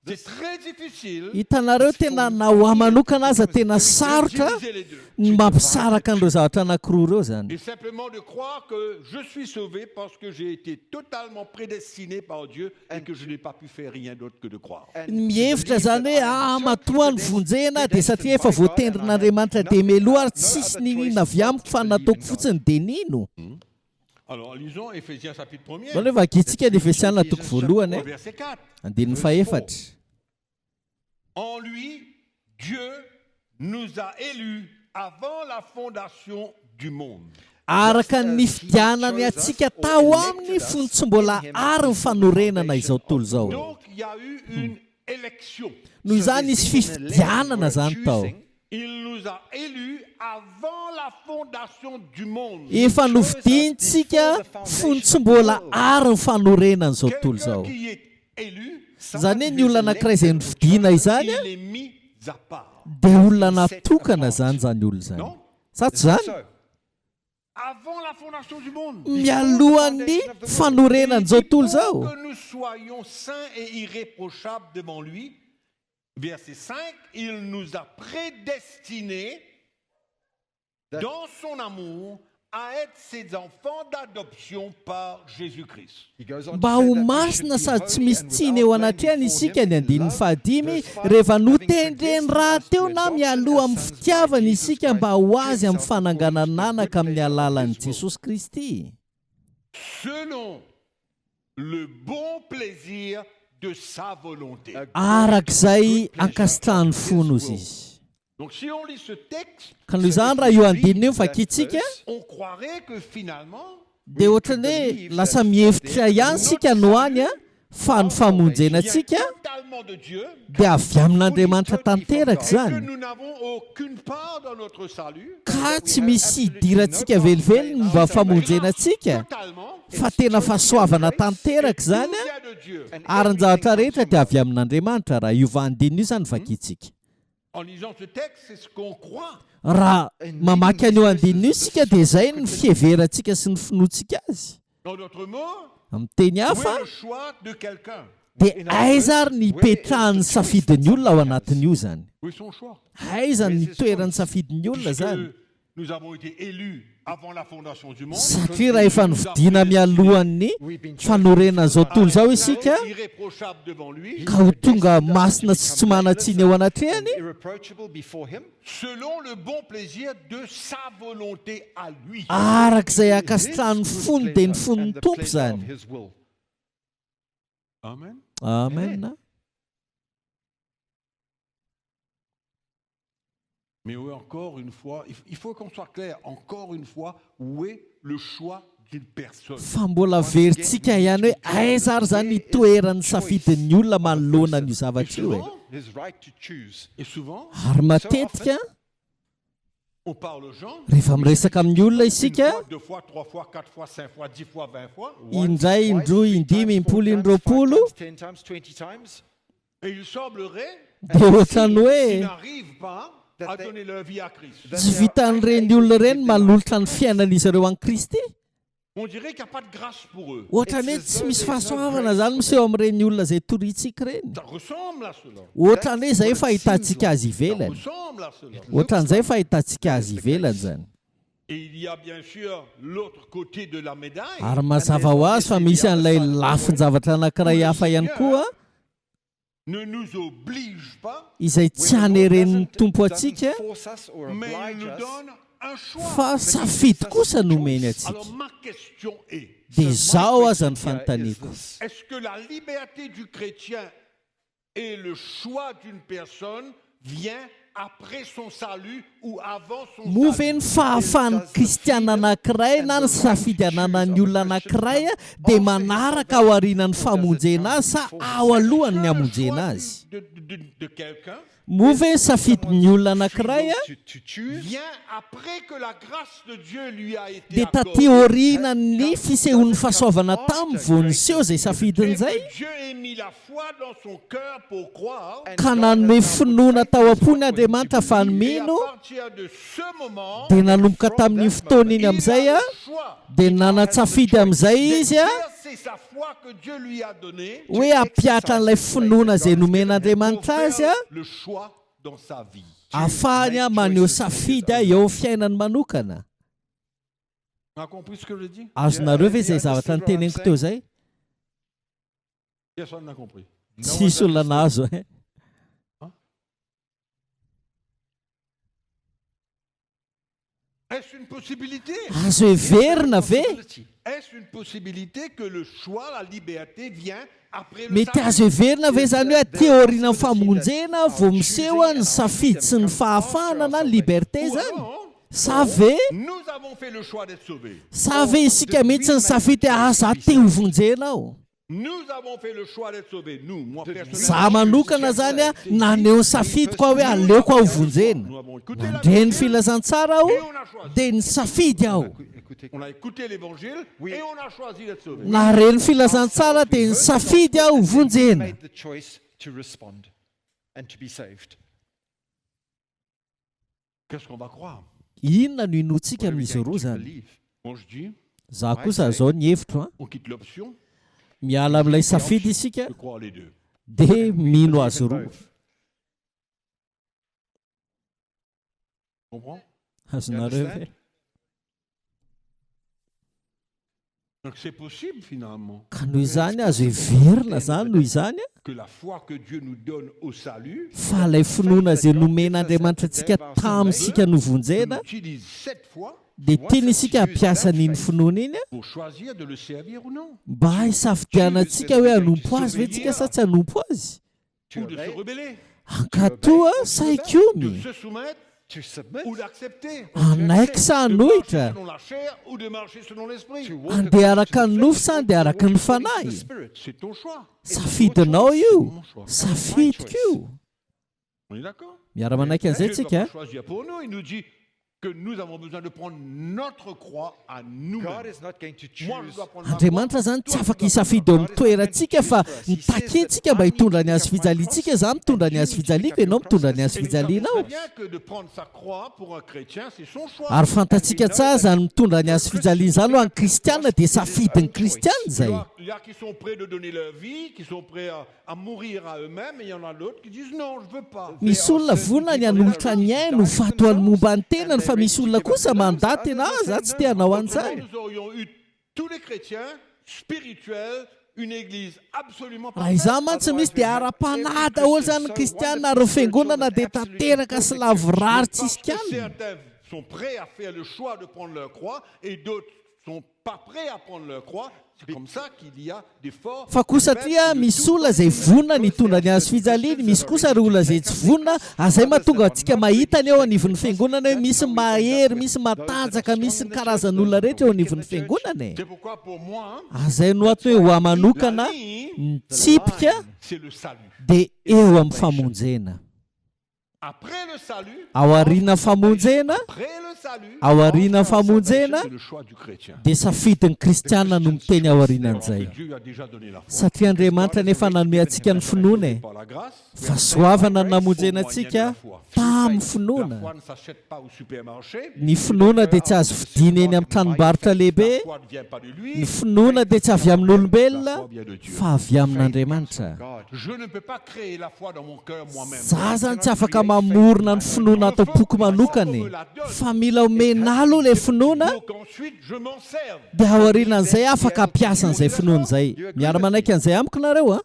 c'est très difficile Hitanareo tena na ho manokana aza tena sarotra d'utiliser les deux. ny mampisaraka an'ireo zavatra anankiroa ireo zany. Et simplement de croire que je suis sauvé parce que j'ai été totalement prédestiné par Dieu et que je n'ai pas pu faire rien d'autre que de croire. Mihevitra zany hoe matoa ny vonjena dia satria efa voatendrin'andriamanitra dia meloa ary tsisy ninina avy amiko fa nataoko fotsiny dia nino. Alors lisons Éphésiens chapitre 1er, Zany hoe vakitsika ny Efesiana toko voalohany verset 4. andininy faefatra. En lui, Dieu nous a élus avant la fondation du monde. Araka ny fidianany atsika tao aminy fony tsy mbola ary ny fanorenana izao tontolo izao. Donc il y a eu une élection. Noho izany izy fifidianana zany tao. Il nous a élus avant la fondation du monde. Efa novidintsika fony tsy mbola ary ny fanorenana izao tontolo Quelqu'un izao. qui est élu, Zany hoe ny olona anankiray izay novidiana izany il est mis à part. dia olona natokana zany olona zany. Non? Sa tsy zany? Avant la fondation du monde. Mialohan'ny fanorenana izao tontolo izao. Pour que nous soyons saints et irréprochables devant lui. Verset 5, il nous a prédestinés dans son amour à être ses enfants d'adoption par Jésus-Christ. Mba ho masina sady tsy misy tsiny eo anatrehany isika ny andininy fahadimy rehefa notendreny raha teo na mialoha amin'ny fitiavana isika mba ho azy amin'ny fananganananaka amin'ny alalan'i Jesosy Kristy. Selon le bon plaisir de sa volonté. Arak'izay ankasitrahany fony izy izy. Donc si on lit ce texte, Ka noho izany raha io andininy io vakitsika on croirait que finalement, dia ohatrany hoe lasa mihevitra ihany sika no any fa ny famonjena antsika totalement de Dieu, dia avy amin'Andriamanitra tanteraka et que zany. nous n'avons aucune part dans notre salut, Ka tsy misy idirantsika velively mba famonjena antsika totalement, fa tena fahasoavana tanteraka zany vient de Dieu. ary ny zavatra rehetra dia avy amin'Andriamanitra raha io vandinina io zany vakitsika. En lisant ce texte, c'est ce qu'on croit. Raha mamaky an'io andinina io isika dia izay ny fiheverantsika sy ny finoantsika azy. En d'autres mots, Amin'ny teny où hafa est le choix de quelqu'un? dia aiza ary ny ipetrahan'ny safidin'ny olona ao anatin'io zany. Où est son choix? Aiza ny toeran'ny safidin'ny olona zany. Puisque nous avons été élus avant la fondation du monde. Satria raha efa novidina mialohan'ny fanorenana izao tontolo izao isika Irréprochable devant lui, ka ho tonga masina sy tsy manatsiny eo anatrehany Irreproachable before him. selon le bon plaisir de sa volonté à lui. arak'izay ankasitrahan'ny fony dia ny fon'ny And the tompo pleasure of zany. his will. Amen. Amen. Mais oui, encore une fois, il faut qu'on soit clair, encore une fois, où est le choix d'une personne? Fa mbola veritsika ihany hoe aiza ary zany ny toeran'ny safidin'ny olona manoloana n'io zavatra io e. His right to choose. Et souvent, Ary matetika on parle aux gens, rehefa miresaka amin'ny olona une isika fois, deux fois, trois fois, quatre fois, cinq fois, 10 fois, 20 fois, indray indroa indimy impolo indroapolo 10 times, 20 times. et il semblerait dia ohatrany qu'ils hoe n'arrivent pas à donner leur vie à Christ. tsy vitan'ireny olona ireny manolotra ny fiainan'izy ireo an'i Kristy. On dirait qu'il n'y a pas de grâce pour eux. Ohatrany hoe tsy misy fahasoavana zany miseho amin'ireny olona izay torintsika ireny. Ça ressemble à cela. Ohatrany hoe izay fahitantsika azy Ça ivelany. ressemble à cela. Ohatran'izay fahitantsika azy ivelany zany. Et il y a bien sûr l'autre côté de la médaille. Ary mazava ho azy fa misy an'ilay lafin-javatra anankiray hafa ihany koa Ne nous oblige pas, izay tsy haneren'ny tompo atsika Force us or mais il oblige nous us. donne un choix. fa safidy kosa nomeny atsika Alors ma question est, dia zao aza ny Here is fanontaniako this. est-ce que la liberté du chrétien et le choix d'une personne vient après son salut ou avant son moa salut? ve ny fahafahan'ny kristiana anankiray na ny safidy ananan'ny olona anankiray a dia manaraka ao aorianany famonjena azy sa ao alohany ny hamonjena azy De quelqu'un moa ve ny safidin'ny olona anankiray a To choose vient après que la grâce de Dieu lui a été dia accordée. taty aorianany fisehoan'ny fahasoavana tamin'ny voaniseho izay Et safidin'izay que Dieu ait mis la foi dans son cœur pour croire. ka nanome finoana tao am-pony Andriamanitra fa Et à nomeno partir de ce moment, dia nanomboka tamin'ny fotoana iny il a amin'izay a le choix dia nanatsafidy amin'izay izy a d'exercer sa foi que Dieu lui a donnée hoe ampiatra n'ilay finoana izay nomen'Andriamanitra pour azy a faire le choix dans sa vie. ahafahany a maneho safidy a eo fiainany manokana On a compris ce que je dis? azonareo ve izay zavatra nyteneniko teo zay Personne n'a compris. tsisy olona nahazo e Est-ce une possibilité? azo heverina ve Est-ce une possibilité que le choix, la liberté vient après le mety azo salut? heverina ve zany hoe aty aoriana ny famonjena vao miseho a ny safidy sy ny fahafahana na ny liberté Ou zany alors, sa ve nous avons fait le choix d'être sauvés. sa ve isika mihitsy ny safidy aza te hovonjena ao Nous avons fait le choix d'être sauvés. Nous, moi za personnellement. manokana zany a naneo ny safidiko aho hoe aleoko aho hovonjena Nous avons écouté la nandre ny Bible filazantsara aho et on a choisi. dia ny safidy aho Écoutez, On a écouté l'évangile et on a choisi d'être sauvés. nare ny filazantsara dia ny safidy aho hovonjena made the choice to respond and to be saved. Qu'est-ce qu'on va croire? inona no inontsika What are we amin'izy going roa to zany believe? Moi je dis, za kosa zao ny hevitro a on quitte l'option miala amin'ilay safidy isika de croire les deux. dia mino azy roa Both. Comprends? azonareo ve Donc c'est possible finalement ka noho izany azo heverina zany noho izany a que la foi que Dieu nous donne au salut, fa ilay finoana izay nomen'Andriamanitra antsika tamin'isika on novonjena utilise cette foi dia tiany isika hampiasa n'iny finoana iny a pour choisir de le servir ou non. mba hisafidianantsika hoe hanompo azy ve tsika sa tsy hanompo azy To Ou de se obey, rebeller, ankatoa sa de ikomy se soumettre to submit, ou d'accepter. anaiky sa De marcher hanohitra selon la chair ou de marcher selon l'esprit. to walk andeha according araka to ny the nofo flesh, sa andeha araka ny walk according to fanahy the Spirit. C'est ton choix. safidinao io safidiko io On est d'accord? miara-manaiky an'izay Dieu ne tsika doit pas choisir pour nous. Il nous dit que nous avons besoin de prendre notre croix à God nous-mêmes. is not going to Moi, je choose. dois prendre ma andriamanitra zany tsy afaka hisafidy eo amin'ny toerantsika fa nitakentsika mba hitondra ny azy fijaliantsika za mitondra ny azy fijaliako ianao mitondra ny azy croix. Et nous savons fijalianao très bien que de prendre sa croix pour un chrétien, c'est son choix. ary fantatsika tsara zany mitondra ny azy fijaliana zany ho an'ny kristianina dia safidin'ny kristianina zay Il y a qui sont prêts de donner leur vie, qui sont prêts à mourir à eux-mêmes, et il y en a d'autres qui disent non, je ne veux pas. misy olona vonona ny hanolotra ny ainy ho fatohan'ny momba ny tenany fa misy olona kosa mandaty tena za tsy te hanao an'izany Nous aurions eu tous les chrétiens spirituels, une église absolument raha izany mantsy misy dia ara-panahy daholo zany ny kristianina ary ny fiangonana dia tanteraka sy lavorary tsisy Parce que kanina certains sont prêts à faire le choix de prendre leur croix et d'autres sont pas prêts à prendre leur croix. C'est comme ça qu'il y a des forts. fa koa satria misy olona izay vonona ny hitondra ny azy fijaliany misy kosa ry olona izay tsy vonona azay mahatonga antsika mahita ny eo anivon'ny fiangonana hoe misy mahery misy matanjaka misy ny karazan'olona rehetra eo anivon'ny fiangonana e C'est pourquoi pour moi, azay no ato hoe ho la amanokana ligne, mitsipika c'est le salut. dia eo amin'ny famonjena Après le salut, ao aoriana famonjena après le salut, ao aoriana famonjena c'est le choix du chrétien. dia safidin'ny kristianina no miteny ao aorianan'izay Dieu a déjà donné la foi. satria Andriamanitra nefa nanome antsika ny finoana e Par la grâce, fa soavana ny namonjena antsika tamin'ny finoana la foi ne s'achète pas au supermarché. ny finoana dia tsy azo vidina eny amin'ny tranombarotra lehibe La foi ne vient pas de lui. ny finoana dia tsy avy amin'olombelona La foi vient de Dieu. fa avy amin'Andriamanitra God. Je ne peux pas créer la foi dans mon cœur moi-même. za zany tsy afaka mamorona ny finoana atao boky manokany fa mila omena aloha ilay finoana Donc ensuite, je m'en sers. dia ao aorianan'izay afaka hampiasa an'izay finoana izay miara-manaiky an'izay amiko nareo a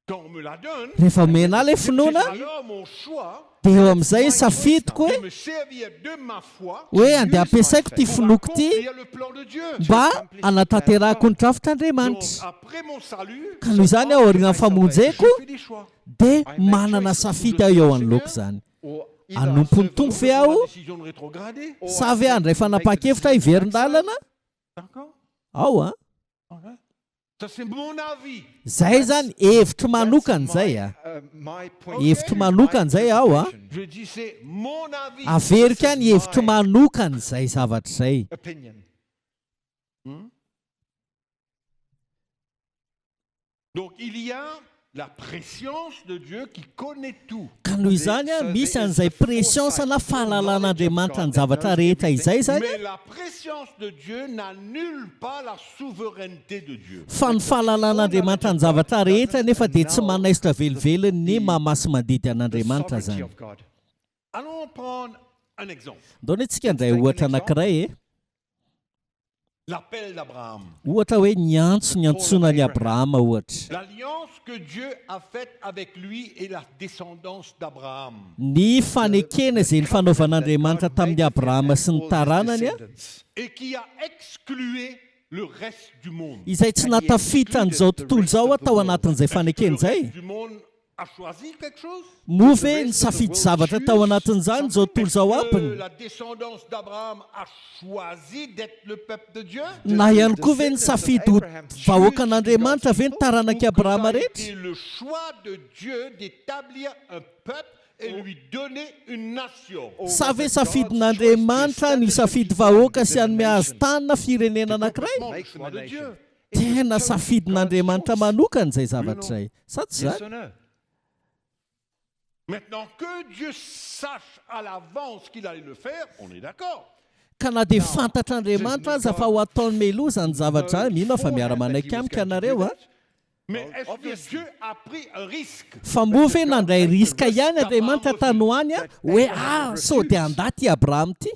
Quand on me la donne, rehefa omena ilay finoana alors mon choix dia eo amin'izay safidiko de hoe me servir de ma foi hoe andeha ampiasaiko ty pour finoako ty accomplir le plan de Dieu. mba anatanterahako ny Donc, drafitr'Andriamanitra. après mon salut, Ka noho izany aho aoriana famonjeko je fais des choix. dia manana safidy aho eo anoloko izany. Or Anompony tompo ve aho La décision de rétrograder. sa avy andray fanapa-kevitra hiverin-dalana D'accord? ao a Voilà. Ça, c'est mon avis. zay zany hevitry manokana zay a my point hevitry manokana zay ao a Je dis, c'est mon avis. averika ny hevitry manokana zay zavatra zay. opinion. Donc, il y a la préscience de Dieu qui connaît tout. Ka noho izany a misy an'izay prescience na fahalalàn'Andriamanitra ny zavatra rehetra izay zany Mais la préscience de Dieu n'annule pas la souveraineté de Dieu. fa ny fahalalàn'Andriamanitra ny zavatra rehetra nefa dia tsy manaisitra velively ny mahamasy mandidy an'Andriamanitra Sovereignty zany. of God. Allons prendre un exemple. Ndao antsika indray ohatra anankiray L'appel d'Abraham. ohatra hoe ny antsoina ny Abrahama ohatra. L'alliance que Dieu a faite avec lui et la descendance d'Abraham. Ny fanekena izay ny fanaovan'Andriamanitra tamin'ny Abrahama sy ny taranany a Et qui a exclué le reste du monde. izay tsy natafitra an'izao tontolo izao a tao anatin'izay fanekena Le izay. reste du monde a choisi quelque chose? Moa ve ny safidy zavatra tao anatin'izany izao tontolo izao ampiny? La descendance d'Abraham a choisi d'être le peuple de Dieu? Na ihany koa ve ny safidy ho vahoaka an'Andriamanitra ve ny taranaki Abrahama rehetra? C'est le choix de Dieu d'établir un peuple et lui donner une nation. Sa ve safidin'Andriamanitra ny safidy vahoaka sy hanome azy tany na firenena anankiray? Le choix de Dieu. Tena safidin'Andriamanitra manokana izay zavatra izay. Sa tsy Yes zany? or no? Maintenant que Dieu sache à l'avance qu'il allait le faire, on est d'accord. Ka na dia fantatr'Andriamanitra aza fa ho ataony meloa izany zavatra zany, mino aho fa miara-manaiky amika ianareo a. Mais est-ce que Dieu a pris un risque? Fa moa ve nandray riska ihany Andriamanitra tanoany a hoe sao dia andaty Abraham ty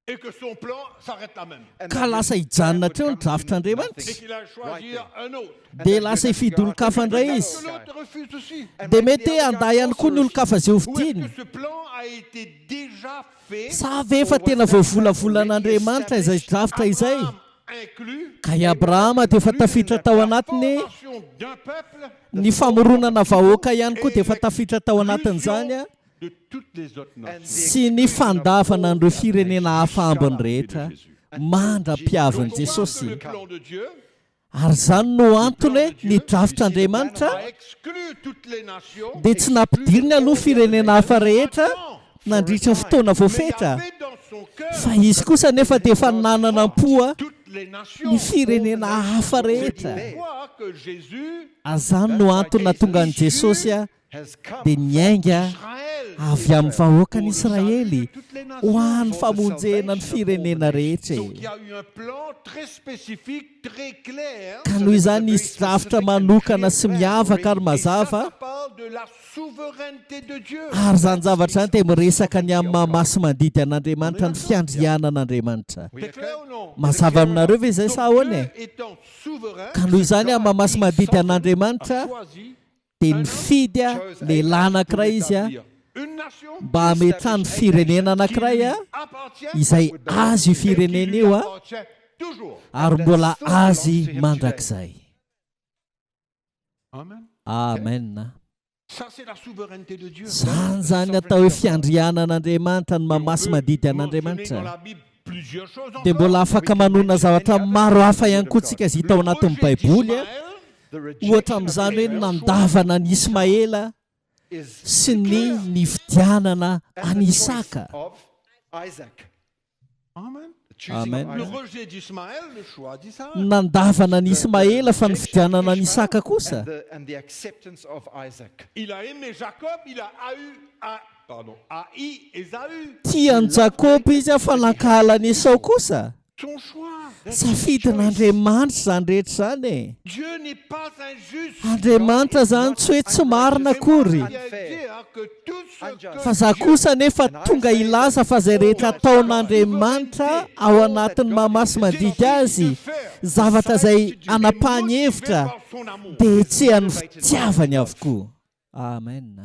Et que son plan s'arrête là même. ka lasa hijanona treo ny Et drafitr'Andriamanitra qu'il a choisi un autre. dia lasa hifidy olon-kafa indray Que izy. l'autre refuse aussi. Dia mety handay ihany koa ny olon-kafa izay Ou est-ce hovidiany. que ce plan a été déjà fait? Sa ve efa tena voavolavolan'Andriamanitra izay drafitra izay? Abraham inclus. Ka i Abrahama dia efa tafiditra tao anatiny Formation d'un peuple ny famoronana vahoaka ihany koa dia efa tafiditra tao anatin'izany a de toutes les autres nations. sy ny fandavana an'ireo firenena hafa ambiny rehetra mandra-piavin'i Donc, on parle Jesosy. que le plan de Dieu Ary zany no antony hoe ny drafitr'Andriamanitra a exclu toutes les nations. dia tsy nampidiriny aloha firenena hafa rehetra nandritra ny fotoana Mais il voafetra, avait dans son cœur fa izy kosa nefa dia efa nanana am-po toutes les nations. ny firenena hafa rehetra. Pourquoi que Jésus, Azany no antony natonga an'i Jesosy a Has come dia niainga Israël, avy amin'ny vahoaka ny pour le salut Israely de toutes les nations. ho an'ny famonjena ny firenena rehetra. Donc il y a eu un plan très spécifique, très clair. Ka noho izany izy drafitra manokana sy miavaka ary Et ça mazava, parle de la souveraineté de Dieu. ary zany zavatra zany dia miresaka ny amin'ny mahamasy mandidy an'Andriamanitra ny fiandriana an'Andriamanitra. C'est clair ou non? Mazava aminareo ve izay sa ahoana e? Dieu étant souverain, Ka noho izany amin'ny mahamasy mandidy an'Andriamanitra a choisi dia nifidy a lehilahy anankiray izy a une nation mba hametrany firenena anankiray a appartient izay azy io firenena io a appartient toujours. ary mbola azy mandrakizay. Amen. Amen. Ça c'est la souveraineté de Dieu. Zany zany atao hoe fiandriana an'Andriamanitra ny On mahamasy peut mandidy mentionner dans an'Andriamanitra. la Bible plusieurs choses Dia encore. mbola afaka manona zavatra maro hafa ihany koa tsika zay hita ao anatin'ny Le rejet Baiboly a. d'Ismaël, the Ohatra rejection of amin'izany hoe Israel nandavana ny Ismaela is sy ny nifidianana and any the choice Isaka. of Isaac. Amen. The choosing Amen. of Le Isaac. rejet d'Ismaël, le choix d'Isaac. Nandavana ny Ismaela fa nifidianana ny Isaka kosa. And the acceptance of Isaac. Il a aimé Jacob, il a haï Ésaü. Tian'i Jakob izy a fa nankahalany Esau kosa. Son choix. Safidin'Andriamanitra zany rehetra zany e. Dieu n'est pas injuste. Andriamanitra zany tsy hoe tsy marina akory, Il a dit que tout ce que fa za kosa nefa tonga ilaza fa zay rehetra ataon'Andriamanitra ao anatin'ny mahamasy mandidy azy, zavatra zay anapahany hevitra par son amour. dia tsy han'ny fitiavany avokoa. Amen.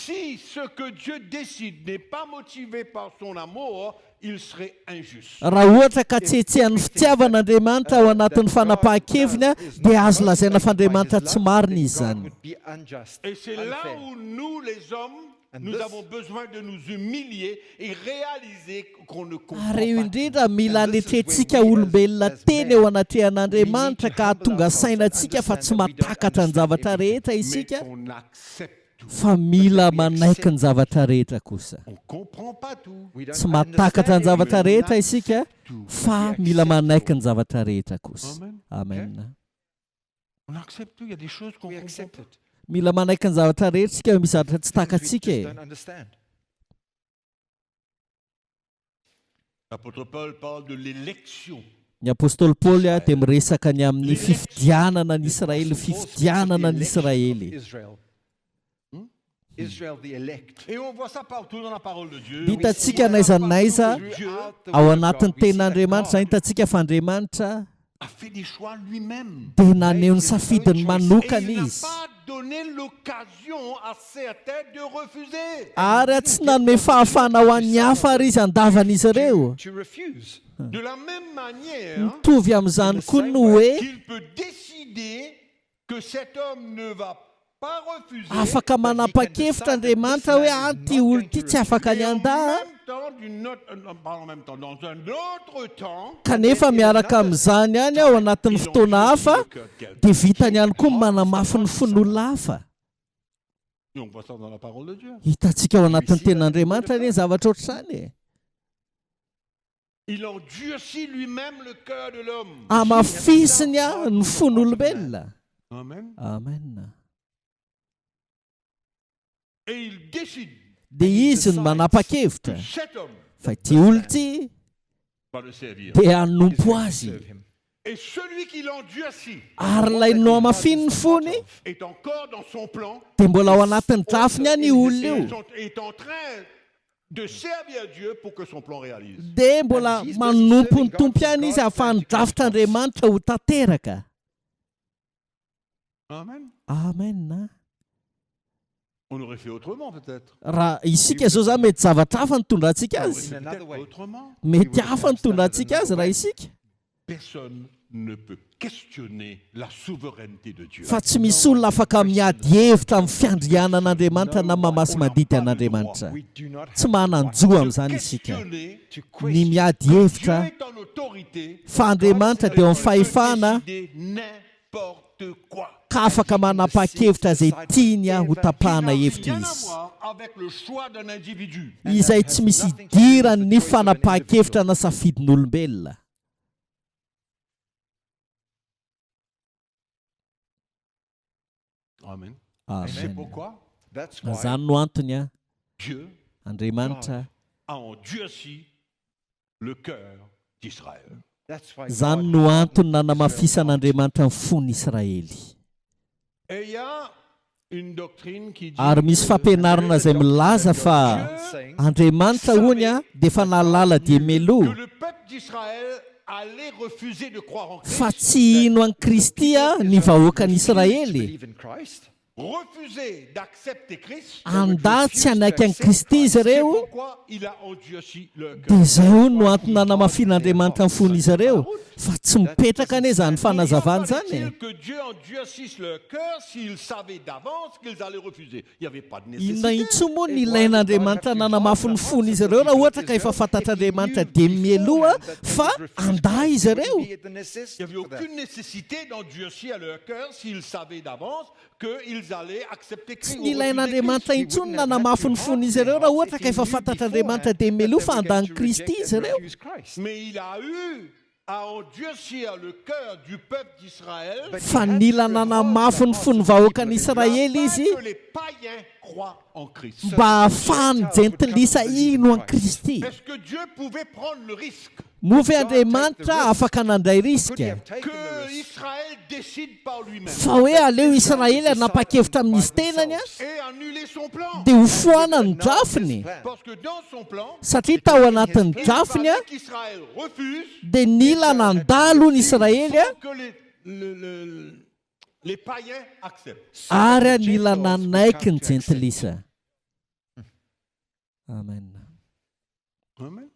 si ce que Dieu décide n'est pas motivé par son amour, il serait injuste. raha ohatra ka tsetsehan'ny fitiavan'andriamanitra ao anatin'ny fanapahan-keviny a dia azo lazaina fa andriamanitra tsy marina izy God zany. would be unjust, Et c'est là unfair. où nous, les hommes, nous avons besoin de nous humilier et réaliser qu'on ne comprend ary io pas. indrindra mila anetrentsika olombelona teny eo anatrehan'andriamanitra ka tonga sainantsika fa tsy matakatra ny zavatra rehetra Mais isika on accepte tout. fa mila manaiky ny zavatra rehetra kosa. On ne comprend pas tout. We don't Tsy matakatra ny understand zavatra it, we rehetra don't isika Tout. fa mila manaiky ny zavatra rehetra kosa. Amen. Amen. On accepte tout. Il y a des choses qu'on we ne comprend accept pas. it. Mila manaiky ny zavatra rehetra isika misy zavatra tsy Things we takatsika just e. don't understand. L'apôtre Paul parle de l'élection. Ny apôstôly Paoly a dia miresaka ny amin'ny fifidianana ny Israely, fifidianana ny Israely. Israel. Israel, the elect. Et on voit ça partout dans la parole de Dieu. Hitantsika n'aiza n'aiza Throughout the ao word of anatin'ny God, we see ten'Andriamanitra that zany God hitantsika fa Andriamanitra a fait des choix lui-même. dia naneho ny safidiny Et manokana il n'a izy. pas donné l'occasion à certains de refuser. Ary tsy nanome fahafahana ho an'ny hafa ary izy andavan'izy ireo. to refuse. De la même manière Mitovy amin'izany koa no hoe qu'il peut décider que cet homme ne va pas refuser. afaka manapa-kevitra Andriamanitra hoe anty olo ty tsy afaka Et en niandaha. même temps, pas en même temps, dans un autre temps, Kanefa miaraka amin'izany ihany ao anatin'ny fotoana hafa dia vitany ihany koa manamafy ny fon'olona hafa. Et on voit ça dans la parole de Dieu. Hitantsika ao anatin'ny ten'Andriamanitra ny zavatra ohatr'izany. Il endurcit lui-même le cœur de l'homme. Amafisiny a ny fon'olombelona. Amen. Amen. Et il décide Dia izy no manapa-kevitra que cet homme fa ity olo ty va le servir. dia hanompo azy. Serve him. Et celui qui l'endurcit Ary ilay no amafiny ny fony est encore dans son plan. dia mbola ao anatin'ny drafiny any io olona io. Est en train de servir Dieu pour que son plan réalise. Dia mbola manompo ny tompo ihany izy ahafahany drafitr'Andriamanitra ho tanteraka. Amen. Amen. On aurait fait autrement peut-être. Raha isika zao zany mety zavatra hafa ny tondrantsika On aurait azy. fait another peut-être way. autrement. Mety hafa ny tondrantsika azy raha isika. Personne ne peut questionner la souveraineté de Dieu. Fa tsy misy olona afaka miady hevitra amin'ny fiandrianan'Andriamanitra na mahamasy madity an'Andriamanitra. We do not Tsy have mananjo amin'izany isika. Questionner to Ny question miady Dieu hevitra est en autorité. fa Andriamanitra dia eo amin'ny fahefana Décider n'importe quoi. ka afaka manapa-kevitra izay tiany a ho Qui tapahana n'a hevitra rien à izy. voir avec le choix d'un individu. Izay tsy misy idirany ny fanapa-kevitra na safidin'olombelona. Amen. C'est Amen. pourquoi That's why Zany no antony a Dieu Andriamanitra a endurci le cœur d'Israël. that's why zany God no hardened antony nanamafisan'Andriamanitra ny fon'ny Israely. Et il y a une doctrine qui dit Ary misy fampianarana izay milaza fa saying Andriamanitra hony a dia efa nahalala dia que meloa le peuple d'Israël allait refuser de croire en Christ, fa tsy ino any Kristy a ny vahoakan'ny to Israely. believe in Christ. refuser d'accepter Christ. Anda tsy hanaiky an'i Kristy izy C'est ireo pourquoi il a endurci le cœur. dia izay hoy no antony nanamafian'Andriamanitra ny fon'izy ireo fa tsy mipetraka anie izany fanazavana Pourquoi zany. fallait-il que Dieu endurcisse leur cœur s'il savait d'avance qu'ils allaient refuser? Il n'y avait pas de Inona nécessité. intsony moa ny ilain'Andriamanitra nanamafy ny fon'izy ireo raha ohatra ka efa fantatr'Andriamanitra dia mieloha fa anda izy ireo. Be at the necessity Il n'y avait for that. aucune nécessité d'endurcir leur cœur s'ils savaient d'avance qu'ils allaient accepter Christ. Tsy ou ny refuser ilain'Andriamanitra Christ. intsony nanamafy ny fon'izy ireo raha ohatra ka efa fantatr'Andriamanitra dia mieloha fa andany Kristy izy ireo. Mais il a eu à endurcir le cœur du peuple d'Israël Fa nila nanamafy ny fon'ny vahoakan'Israely izy afin que les païens croient en Christ. mba ahafahany jentilisa ino an Kristy. Est-ce que Dieu pouvait prendre le risque Moa ve Andriamanitra afaka nandray riska que Israël décide par lui-même fa hoe aleo Israely hanapa-kevitra amin'izy tenany a et annuler son plan? dia ho foana ny drafiny Parce que dans son plan, satria tao anatin'ny il drafiny a fallait qu'Israël refuse dia nila nandalo ny Israely a que les païens acceptent. ary a nila nanaiky ny jentilisa. Amen. Amen.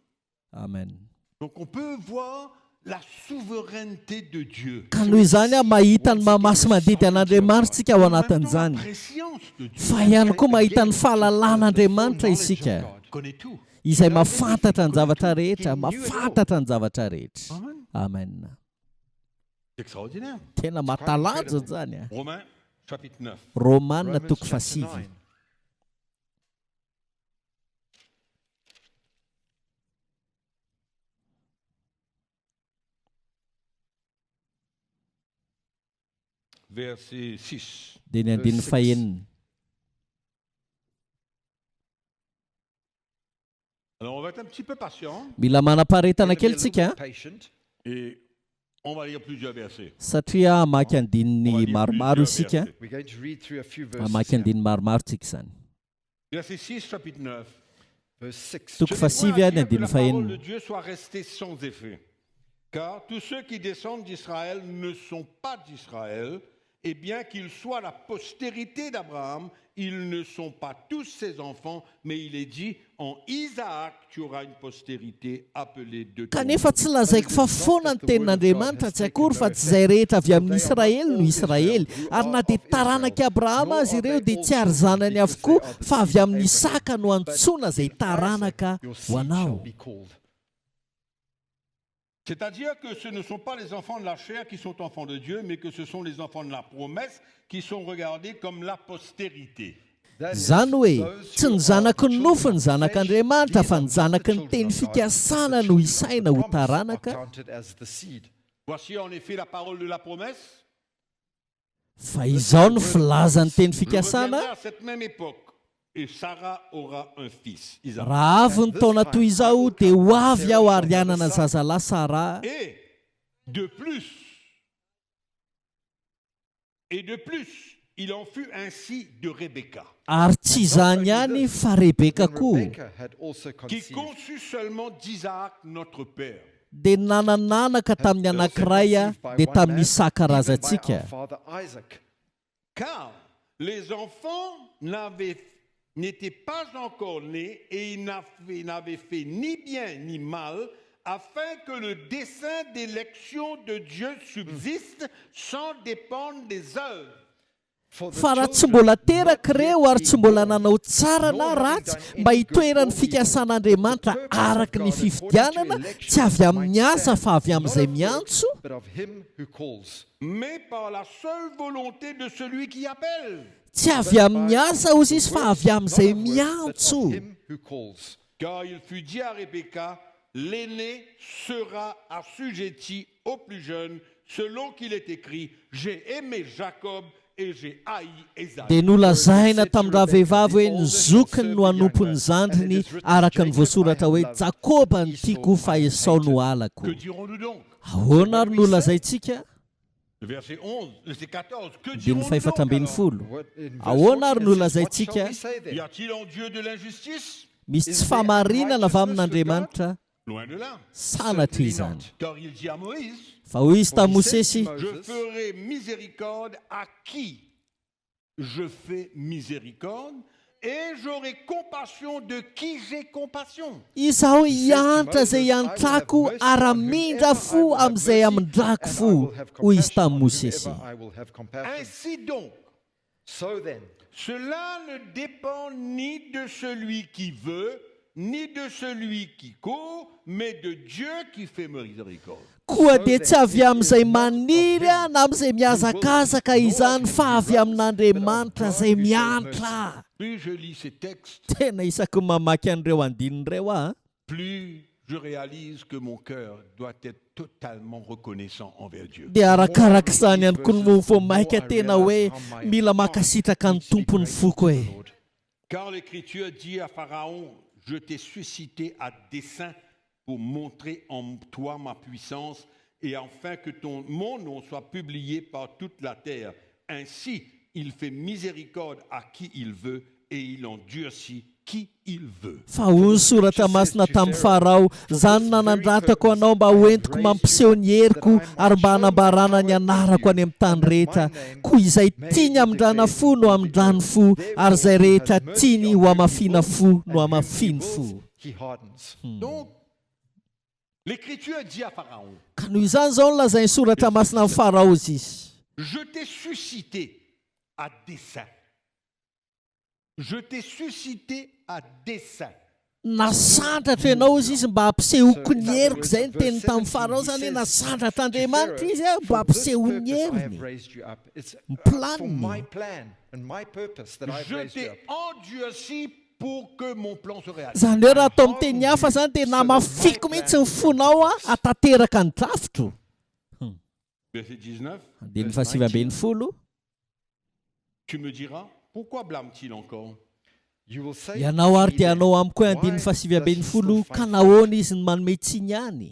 Amen. Donc on peut voir la souveraineté de Dieu. Ka noho izany mahita ny mahamasy mandidy an'Andriamanitra tsika ao En même temps, anatin'izany. la préscience de Dieu. Fa ihany koa mahita ny fahalalàn'Andriamanitra isika. Connaît tout. Izay mahafantatra ny zavatra rehetra, mahafantatra ny zavatra rehetra. Amen. Amen. C'est extraordinaire. Tena mahatalanjo zany a. Romains chapitre 9. Romanina Romans toko chapter fasivy. 9. Verset 6. Dia ny andininy faheniny. Alors on va être un petit peu patient Mila manaparitana Be a kely little tsika bit patient. et on va lire plusieurs versets. satria hamaky On va andininy lire maromaro plusieurs isika. versets. We're going to read through a few verses Hamaky here. andininy maromaro tsika izany. Verset 6, chapitre 9. Verse 6. Toko Je fasivy crois à any Dieu que andininy la parole de faheniny. Dieu soit restée sans effet. Car tous ceux qui descendent d'Israël ne sont pas d'Israël, et bien qu'ils soient la postérité d'Abraham, ils ne sont pas tous ses enfants, mais il est dit, en Isaac tu auras une postérité appelée de ton nom. Kanefa tsy lazaiko fa foana ny tenin'Andriamanitra tsy akory fa tsy izay rehetra avy amin'ny Israely no Israely. Ary na dia taranaka Abrahama azy ireo dia tsy ary zanany avokoa fa avy amin'ny Isaka no antsoina izay taranaka Your ho seed shall anao. be called. C'est-à-dire que ce ne sont pas les enfants de la chair qui sont enfants de Dieu, mais que ce sont les enfants de la promesse qui sont regardés comme la postérité. That is, Zany hoe those tsy who ny are zanaky ny children nofo ny of flesh, zanak'Andriamanitra these fa are ny not the zanaky ny children teny of God. fikasana The no children isaina of ho the promise are taranaka. counted as the seed. Voici en effet la parole de la promesse. Fa izao ny filazan'ny teny Je fikasana. reviendrai à cette même époque et Sarah aura un fils, Isaac. Raha avy ny taona toy izao dia ho avy aho ary hanana zazalahy Sara. Et de plus, il en fut ainsi de Rebecca, Ary tsy izany ihany fa Rebeka koa Rebecca had also qui conceived. conçut seulement d'Isaac notre père. dia nanananaka tamin'ny anankiray a dia tamin'ny Isaka Even by razantsika. our father Isaac. Car les enfants n'étaient pas encore nés et ils n'avaient fait ni bien ni mal, afin que le dessein d'élection de Dieu subsiste sans dépendre des œuvres. For the Fa raha tsy children mbola teraka not yet ireo ary tsy being mbola born, nanao tsara na nor having ratsy done any mba good hitoeran'ny or evil, fikasan'Andriamanitra the purpose of araky ny God fifidianana according to election tsy avy amin'ny might asa stand, fa avy not amin'izay of works, miantso, but of him who calls. Mais par la seule volonté de celui qui appelle. tsy avy amin'ny asa ozy izy fa avy amin'izay Not of works, but miantso. of him who calls. Car il fut dit à Rebecca, l'aîné sera assujetti au plus jeune, selon qu'il est écrit, j'ai aimé Jacob et j'ai haï Ésaü. Dia nolazaina tamin'ny raha vehivavy hoe ny zokiny no hanompo ny zandriny araka ny voasoratra hoe Jakoba ny tiako fa Esau no halako. Que dirons-nous donc? Ahoana ary nolazaintsika? Le verset 11, verset 14, que Dimy dirons-nous faefatra donc ambin'ny alors? folo. What, in verse Ahoana ary 14 it says, nolazaintsika? what shall we say then? Y a-t-il en Dieu de l'injustice? Misy tsy fahamarinana avy amin'Andriamanitra? Loin de là. Sanatra izany. Car il dit à Moïse, Fa hoy izy tamin'ny Mosesy, je ferai miséricorde à qui je fais miséricorde et j'aurai compassion de qui j'ai compassion. izaho hiantra izay hiantrako ary hamindra fo amin'izay hamindrako fo. Hoy izy tamin'ny Mosesy. I will have compassion. Ainsi donc, So then, cela ne dépend ni de celui qui veut, ni de celui qui court, mais de Dieu qui fait miséricorde. Koa dia tsy avy amin'izay maniry a na amin'izay mihazakazaka izany fa avy amin'Andriamanitra izay miantra. Plus je lis ces textes, Tena isaky ny mamaky an'ireo andinin'ireo a, plus je réalise que mon cœur doit être totalement reconnaissant envers Dieu. dia arakaraka izany ihany koa no vao maika tena hoe mila makasitraka ny tompony foko hoe. Car l'Écriture dit à Pharaon, je t'ai suscité à dessein pour montrer en toi ma puissance et afin que mon nom soit publié par toute la terre. Ainsi, il fait miséricorde à qui il veut et il endurcit qui il veut. fa hoy ny soratra masina tamin'ny farao zany nanandratako anao mba hoentiko mampiseho ny heriko ary mba hanambarana ny anarako any amin'ny tany rehetra koa izay tiany amindrana fo no amindrany fo ary izay rehetra tiany ho amafina fo no amafiny fo. He hardens. Donc, l'Écriture dit à Pharaon, ka noho izany zao no lazainy soratra masina amin'ny farao izy izy. je t'ai suscité à dessein. Je t'ai suscité à dessein. Nasandratra ianao izy izy mba hampisehoko ny heriko zay ny teniny tamin'ny farao zany hoe nasandratra Andriamanitra izy mba hampiseho ny I have heriny. raised you up. It's Plan for ni. my plan and my purpose that I've Je raised you t'ai up. endurci pour que mon plan se réalise. Zany hoe raha atao amin'ny teny hafa zany dia namafiko mihitsy ny fonao hatateraka ny drafitro. Verset 19. Andiny fahasivy ambin'ny folo. Tu me diras, pourquoi blâme-t-il encore? You will say, Ianao ary dia anao amiko hoe why andiny fahasivy does ambin'ny he still folo fight ka for nahoana izy ny manome tsiny ihany.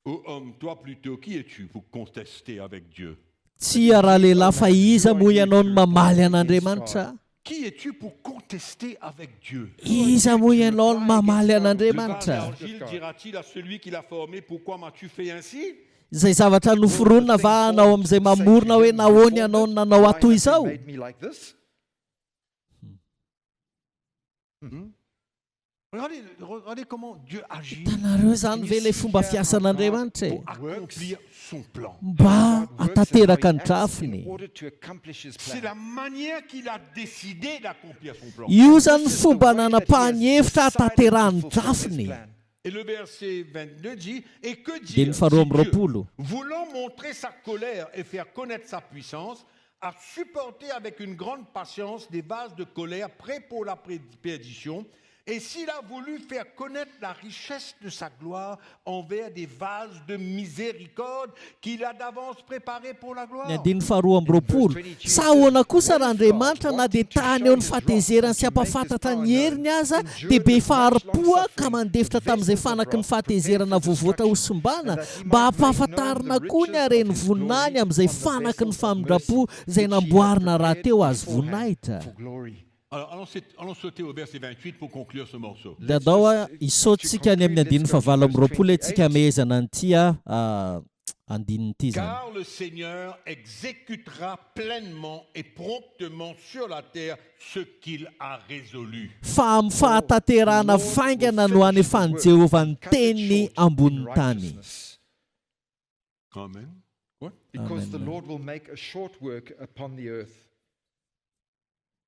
Ô homme, toi plutôt, qui es-tu pour contester avec Dieu? Tsy raha lehilahy fa iza moa ianao no mamaly an'Andriamanitra? Qui es-tu pour contester avec Dieu? Iza moa ianao no mamaly Devant an'Andriamanitra? l'Évangile, dira-t-il à celui qui l'a formé, pourquoi m'as-tu fait ainsi? Izay zavatra noforonina va anao amin'izay mamorona hoe nahoana ianao no nanao Why atoy have you izao? made me like this? Regardez comment Dieu agit Hitanareo zany ve ilay fomba fiasan'Andriamanitra pour accomplir son plan. mba God works and how hatateraka he ny acts drafiny. in order to accomplish his C'est plan. la manière qu'il a décidé d'accomplir son plan. Io zany ny fomba nanapahany hevitra hataterahany drafiny. Et le verset 22 dit, et que Dia dire ny faharoa si amby Dieu, roapolo. voulant montrer sa colère et faire connaître sa puissance, a supporté avec une grande patience des vases de colère prêts pour la perdition, et s'il a voulu faire connaître la richesse de sa gloire envers des vases de miséricorde qu'il a d'avance préparés pour la gloire. Ny andiny faharoa amby roapolo. Sa ahoana kosa raha Andriamanitra na dia tany eo ny fahatezerany sy hampafantatra ny heriny aza dia be faharipoa ka mandefitra tamin'izay fanaky ny fahatezerana voavoatra hosombana mba hampahafantarina koa ny hareny voninahiny amin'izay fanaky ny famindrapo izay namboarina raha teo azy voninahitra. For glory. Alors, allons sauter au verset 28 pour conclure ce morceau. Dia dao isaotsika any amin'ny andiny fahavalo amby roapolo etsika mehezana an'ity andin'ity zany. Car le Seigneur exécutera pleinement et promptement sur la terre ce qu'il a résolu. Fa amin'ny fahataterahana faingana no any efa ny Jehovah ny teniny ambonin'ny tany. Amen. What? Because the Lord will make a short work upon the earth.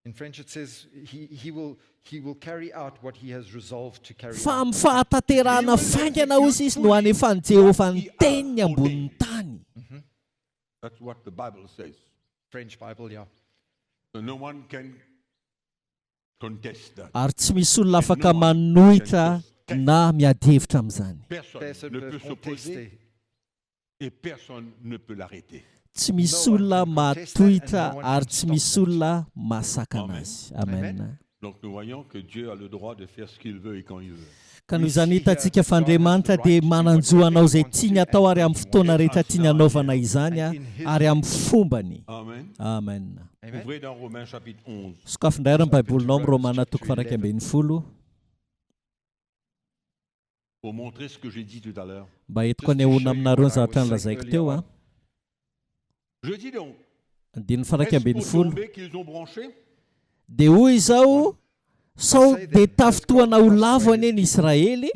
In French it says he will carry out what he has resolved to carry Fa out. amin'ny fahataterahana faingana hozy izy no any efa ny Jehovah ny teniny ambonin'ny tany. That's what the Bible says. French Bible, yeah. So no one can contest that. Ary tsy misy olona afaka manohitra na miady hevitra amin'izany. Personne Personne ne ne peut peut s'opposer contester. et personne ne peut l'arrêter. Tsy misy olona matohitra ary tsy misy olona mahasaka anazy. Amen. Donc nous voyons que Dieu a le droit de faire ce qu'il veut et quand il veut. Ka noho izany hitantsika fa Andriamanitra dia mananjoanao izay tiany atao ary amin'ny fotoana rehetra tiany anaovana izany ary amin'ny fombany. Amen. Amen. Amen. Ouvrez dans Romains chapitre 11. Sokafy indray ny Baibolinao amin'ny Romana toko faha 11 Pour montrer ce que j'ai dit tout à l'heure. mba entiko anehoana aminareo ny zavatra nilazaiko teo. Je dis donc, Andiny faha est-ce 11 pour tomber qu'ils ont branché? dia hoy izao sao dia tafitohana ho lavo anie ny Israely.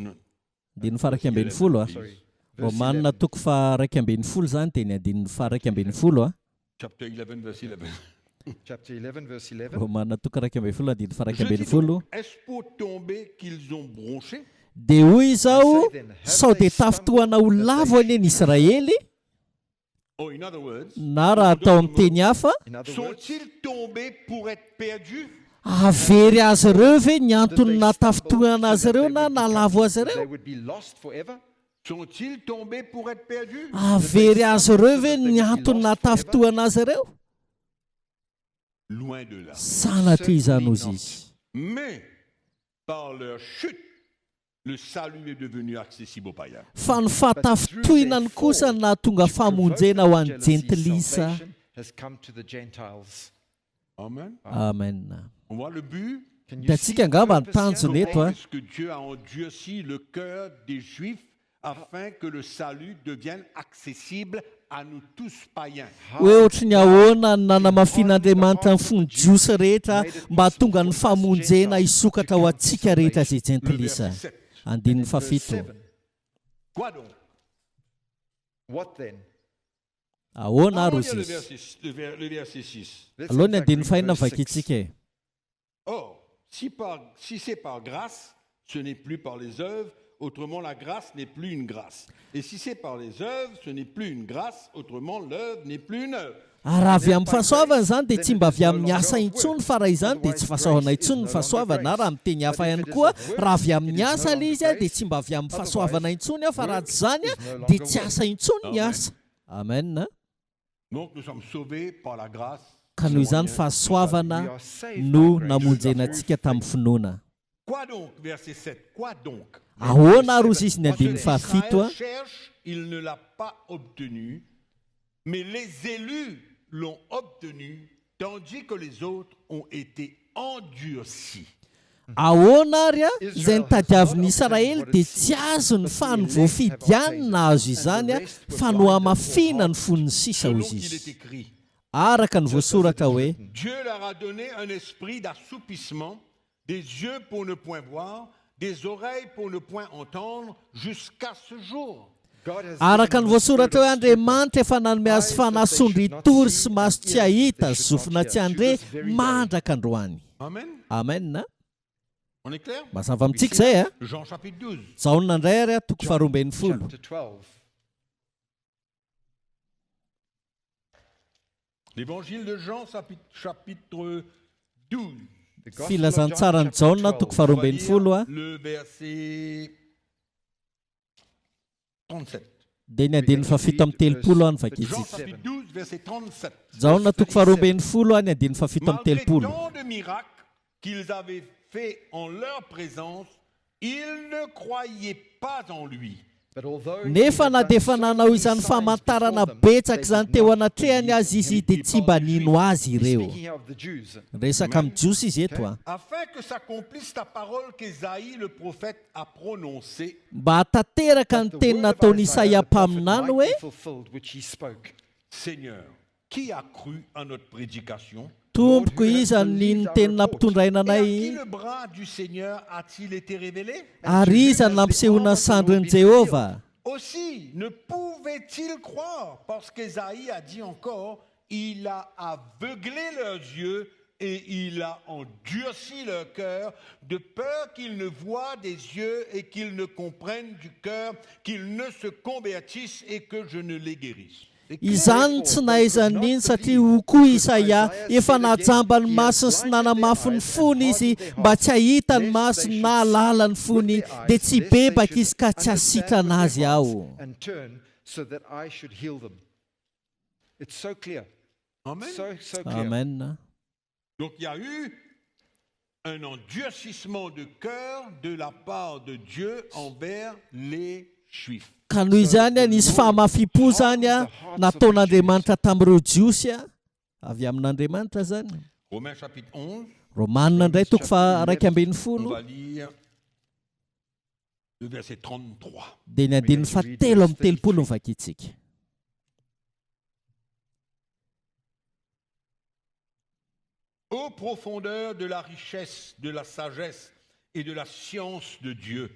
Andiny faha 11 Sorry. Romanina toko faha 11 zany dia ny andiny faha 11 Chapter 11, verset 11. Chapter 11, verse 11. Romana toko 11 andiny faha Je dis 11 donc, est-ce pour tomber qu'ils ont bronché? dia hoy izao sao dia tafitohana ho lavo anie ny Israely. Oh, in other words, Na raha atao amin'ny teny hafa, In other words, sont-ils tombés pour être perdus? avery azy ireo ve ny antony natafitohana azy ireo na nalavo azy they ireo? would be lost forever. Sont-ils tombés pour être perdus? Avery azy ireo ve ny antony natafitohana azy ireo? Loin de là. Sanatria izany ozy izy. Mais par leur chute, le salut est devenu accessible aux païens. Fa ny fahatafitohinany kosa no nahatonga famonjena ho an'ny jentilisa. Has come to the Gentiles. Amen. Amen. On voit le but Da tsika angamba ny tanjony eto Comment a est-ce que Dieu a endurci le cœur des Juifs afin que le salut devienne accessible à nous tous païens? hoe ohatrany ahoana ny nanamafin'andriamanitra ny fony jiosy rehetra mba hatonga ny famonjena hisokatra ho antsika rehetra zay Le jentilisa. verset 7. Andininy Verse fafito. 7. Quoi donc? What then? Ahoana On va ary lire le izy verset, le verset 6. Let's aloha in ny fact andininy read fahinana verse 6. vakitsika e. Or, si c'est par grâce, ce n'est plus par les œuvres, autrement la grâce n'est plus une grâce. Et si c'est par les œuvres, ce n'est plus une grâce, autrement l'œuvre n'est plus une œuvre. Raha avy amin'ny fahasoavana zany dia tsy mba avy amin'ny asa intsony fa raha izany dia tsy fahasoavana intsony ny fahasoavana. Raha miteny hafa ihany koa raha avy amin'ny asa ilay izy a dia tsy mba avy amin'ny fahasoavana intsony a fa raha tsy zany a dia tsy asa intsony ny asa. Amen. Donc nous sommes sauvés par la grâce. Ka noho izany We fahasoavana are saved no by grace. namonjena antsika tamin'ny finoana. Quoi donc, verset 7, quoi donc? Ahoana ary ozy izy ny Ce andininy fahafito a qu'Israël cherche, il ne l'a pas obtenu, mais les élus l'ont obtenu, tandis que les autres ont été endurcis. ahoana ary a izay nitadiavin'ny Israely dia tsy azo ny fanovoafidianina azo izany a fa no amafina ny foniny sisa Selon hozy qu'il est izy. écrit, Araka ny voasoratra hoe Dieu leur a donné un esprit d'assoupissement, des yeux pour ne point voir, des oreilles pour ne point entendre, jusqu'à ce jour. God has araka given ny them a spirit voasoratra hoe of Andriamanitra efa nanome azy fanasondry tory sy maso tsy ahita zofina tsy andre mandraka androany. Amen. Amen. On est clair? Mazava amintsika izay a. Jean chapitre 12. Jaonina indray ary a toko faharoambin'ny folo. chapter 12. L'évangile de Jean, chapitre 12. The Gospel of Filazantsara ny John, Jaonina chapter toko 12. faharoambin'ny folo a Le verset 37. dia ny andininy fafito amin'ny telopolo any Jean vakitsika. chapitre 12, verset 37. Jaonina toko faharoambin'ny folo a ny andininy fafito amin'ny Malgré telopolo. tant de miracles qu'ils avaient fait en leur présence, ils ne croyaient pas en lui. But although he Nefa had na done dia efa so nanao many izany signs famantarana before them, betsaka they izany did teo not anatrehany believe azy izy him. dia tsy mba nino azy ireo. Speaking of the Jews, Resaka amin'ny jiosy izy eto a. Afin que s'accomplisse la parole qu'Ésaïe le prophète a prononcée. Mba hatateraka ny the teny word of nataony Isaiah Isaia the prophet mpaminany might hoe be fulfilled, which he spoke. Seigneur, qui a cru à notre prédication? tompoko iza ny teny nampitondraina Et à qui anay le bras du Seigneur a-t-il été révélé? ary iza ny nampisehoana ny sandrin'i Jehova. Aussi, ne pouvait-il croire, parce qu'Ésaïe a dit encore, il a aveuglé leurs yeux et il a endurci leur cœur, de peur qu'ils ne voient des yeux et qu'ils ne comprennent du cœur, qu'ils ne se convertissent et que je ne les guérisse. Izany tsy nahaizan'iny satria ho koa Isaia efa najamba ny masony sy nanamafy ny fony izy mba tsy hahita ny masony na halala ny fony dia tsy bebaka izy ka tsy hasitrana azy aho. And turn so that I should heal them. It's so clear. Amen. So clear. Amen. Donc il y a eu un endurcissement de cœur de la part de Dieu envers les Juifs. Ka noho izany a nisy fahamafipo zany a nataon'Andriamanitra tamin'ireo jiosy a avy amin'Andriamanitra zany. Romains chapitre 11, Romanina indray toko fa raiky ambin'ny on folo va lire le verset 33. dia ny andininy fahatelo amin'ny telopolo ny vakitsika. Ô profondeur de la richesse, de la sagesse et de la science de Dieu,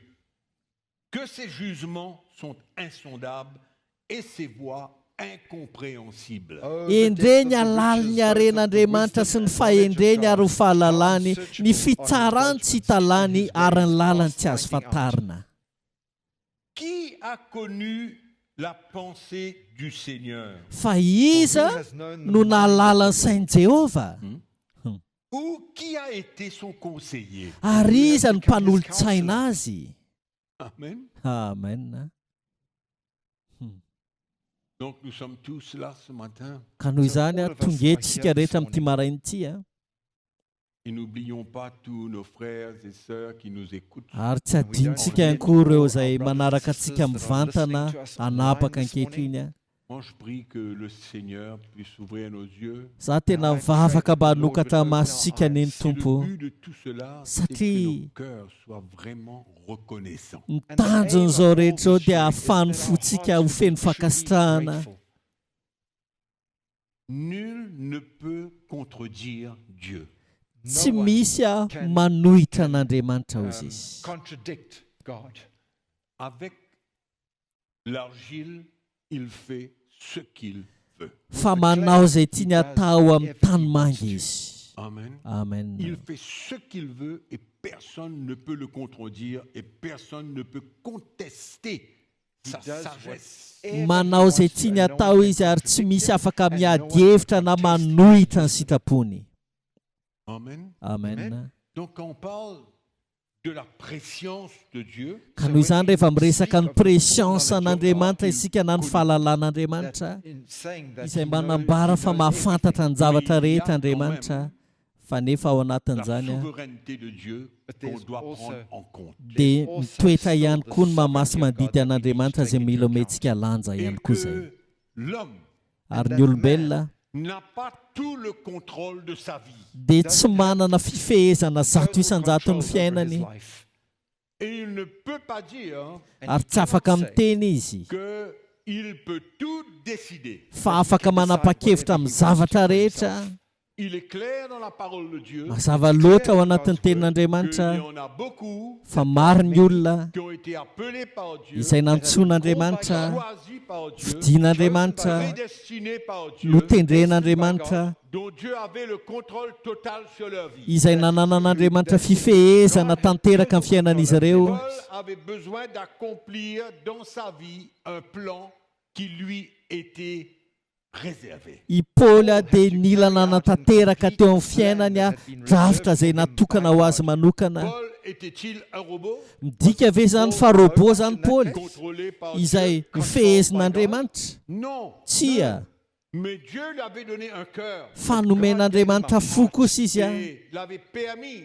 que ses jugements sont insondables et ses voies incompréhensibles. Oh, the depth of Endreny the alali riches, ny both aren'Andriamanitra of sy the ny wisdom and fahendreny knowledge ary ho of God. fahalalany God searchable ny on fitsarany his tsy judgments hitalany and his ary ny ways lalany past tsy azo finding out. fantarina. Qui a connu la pensée du Seigneur? Fa iza Who has known the no mind nahalala of ny the Lord? sain'i Jehova Ou qui a été son conseiller? ary iza ny mpanolotsaina azy. Amen. Amen. Donc nous sommes tous là ce matin Ka noho izany a tonga eto isika rehetra amin'ity maraina ity a et n'oublions pas tous nos frères et sœurs qui nous écoutent. ary tsy adinontsika ihany koa ireo izay manaraka antsika mivantana anapaka ankehitriny a Moi, je prie que le Seigneur puisse ouvrir nos yeux. za tena mivavaka mba hanokatra masika neny C'est le tompo but de tout cela, c'est Satria- que nos cœurs soient vraiment reconnaissants. ny tanjon'izao rehetra zao dia ahafahany fotsika ho feno fankasitrahana. Nul ne peut contredire Dieu. Tsy misy a manohitra an'Andriamanitra hozy izy. Contradict God. Avec l'argile, il fait ce qu'il veut. Fa manao izay tiany atao amin'ny tany manga izy. Amen. Amen. Il fait ce qu'il veut et personne ne peut le contredire et personne ne peut contester sa sagesse. Manao izay tiany atao izy ary tsy misy afaka miady hevitra na manohitra ny sitrapony. Amen. Amen. Donc quand on parle de la préscience de Dieu, Ka noho izany rehefa miresaka ny prescience an'Andriamanitra isika na ny fahalalàn'Andriamanitra izay manambara fa mahafantatra ny zavatra rehetra Andriamanitra fa nefa ao la anatin'izany a souveraineté de Dieu qu'on doit prendre en compte. dia mitoetra ihany koa ny mahamasy mandidy an'Andriamanitra izay mila omentsika lanja Et ihany koa izay. que l'homme Ary ny olombelona n'a pas tout le contrôle de sa vie. dia tsy manana fifehezana zato isan-jato ny fiainany Et il ne peut pas dire ary tsy afaka miteny izy qu'il peut tout décider. fa afaka manapa-kevitra amin'ny zavatra rehetra. Il est clair dans la parole de Dieu Mazava loatra ao anatin'ny qu'il y tenin'Andriamanitra en a beaucoup fa maro ny olona qui ont été appelés par Dieu, izay nantsoan'Andriamanitra, choisis par Dieu, vidian'Andriamanitra, prédestinés par Dieu, notendren'Andriamanitra, dont Dieu avait le contrôle total sur leur vie. izay nananan'Andriamanitra fifehezana tanteraka amin'ny fiainan'izy ireo. Paul avait besoin d'accomplir dans sa vie un plan qui lui était réservé. I Paoly a dia nila nanatanteraka teo amin'ny fiainany a drafitra izay natokana ho azy manokana. Paul était-il un robot Midika ve zany fa robot zany Paoly contrôlé par izay Dieu? fehezan'Andriamanitra? Non. Tsia, Mais Dieu lui avait donné un cœur fa nomen'Andriamanitra fo kosa izy a et l'avait permis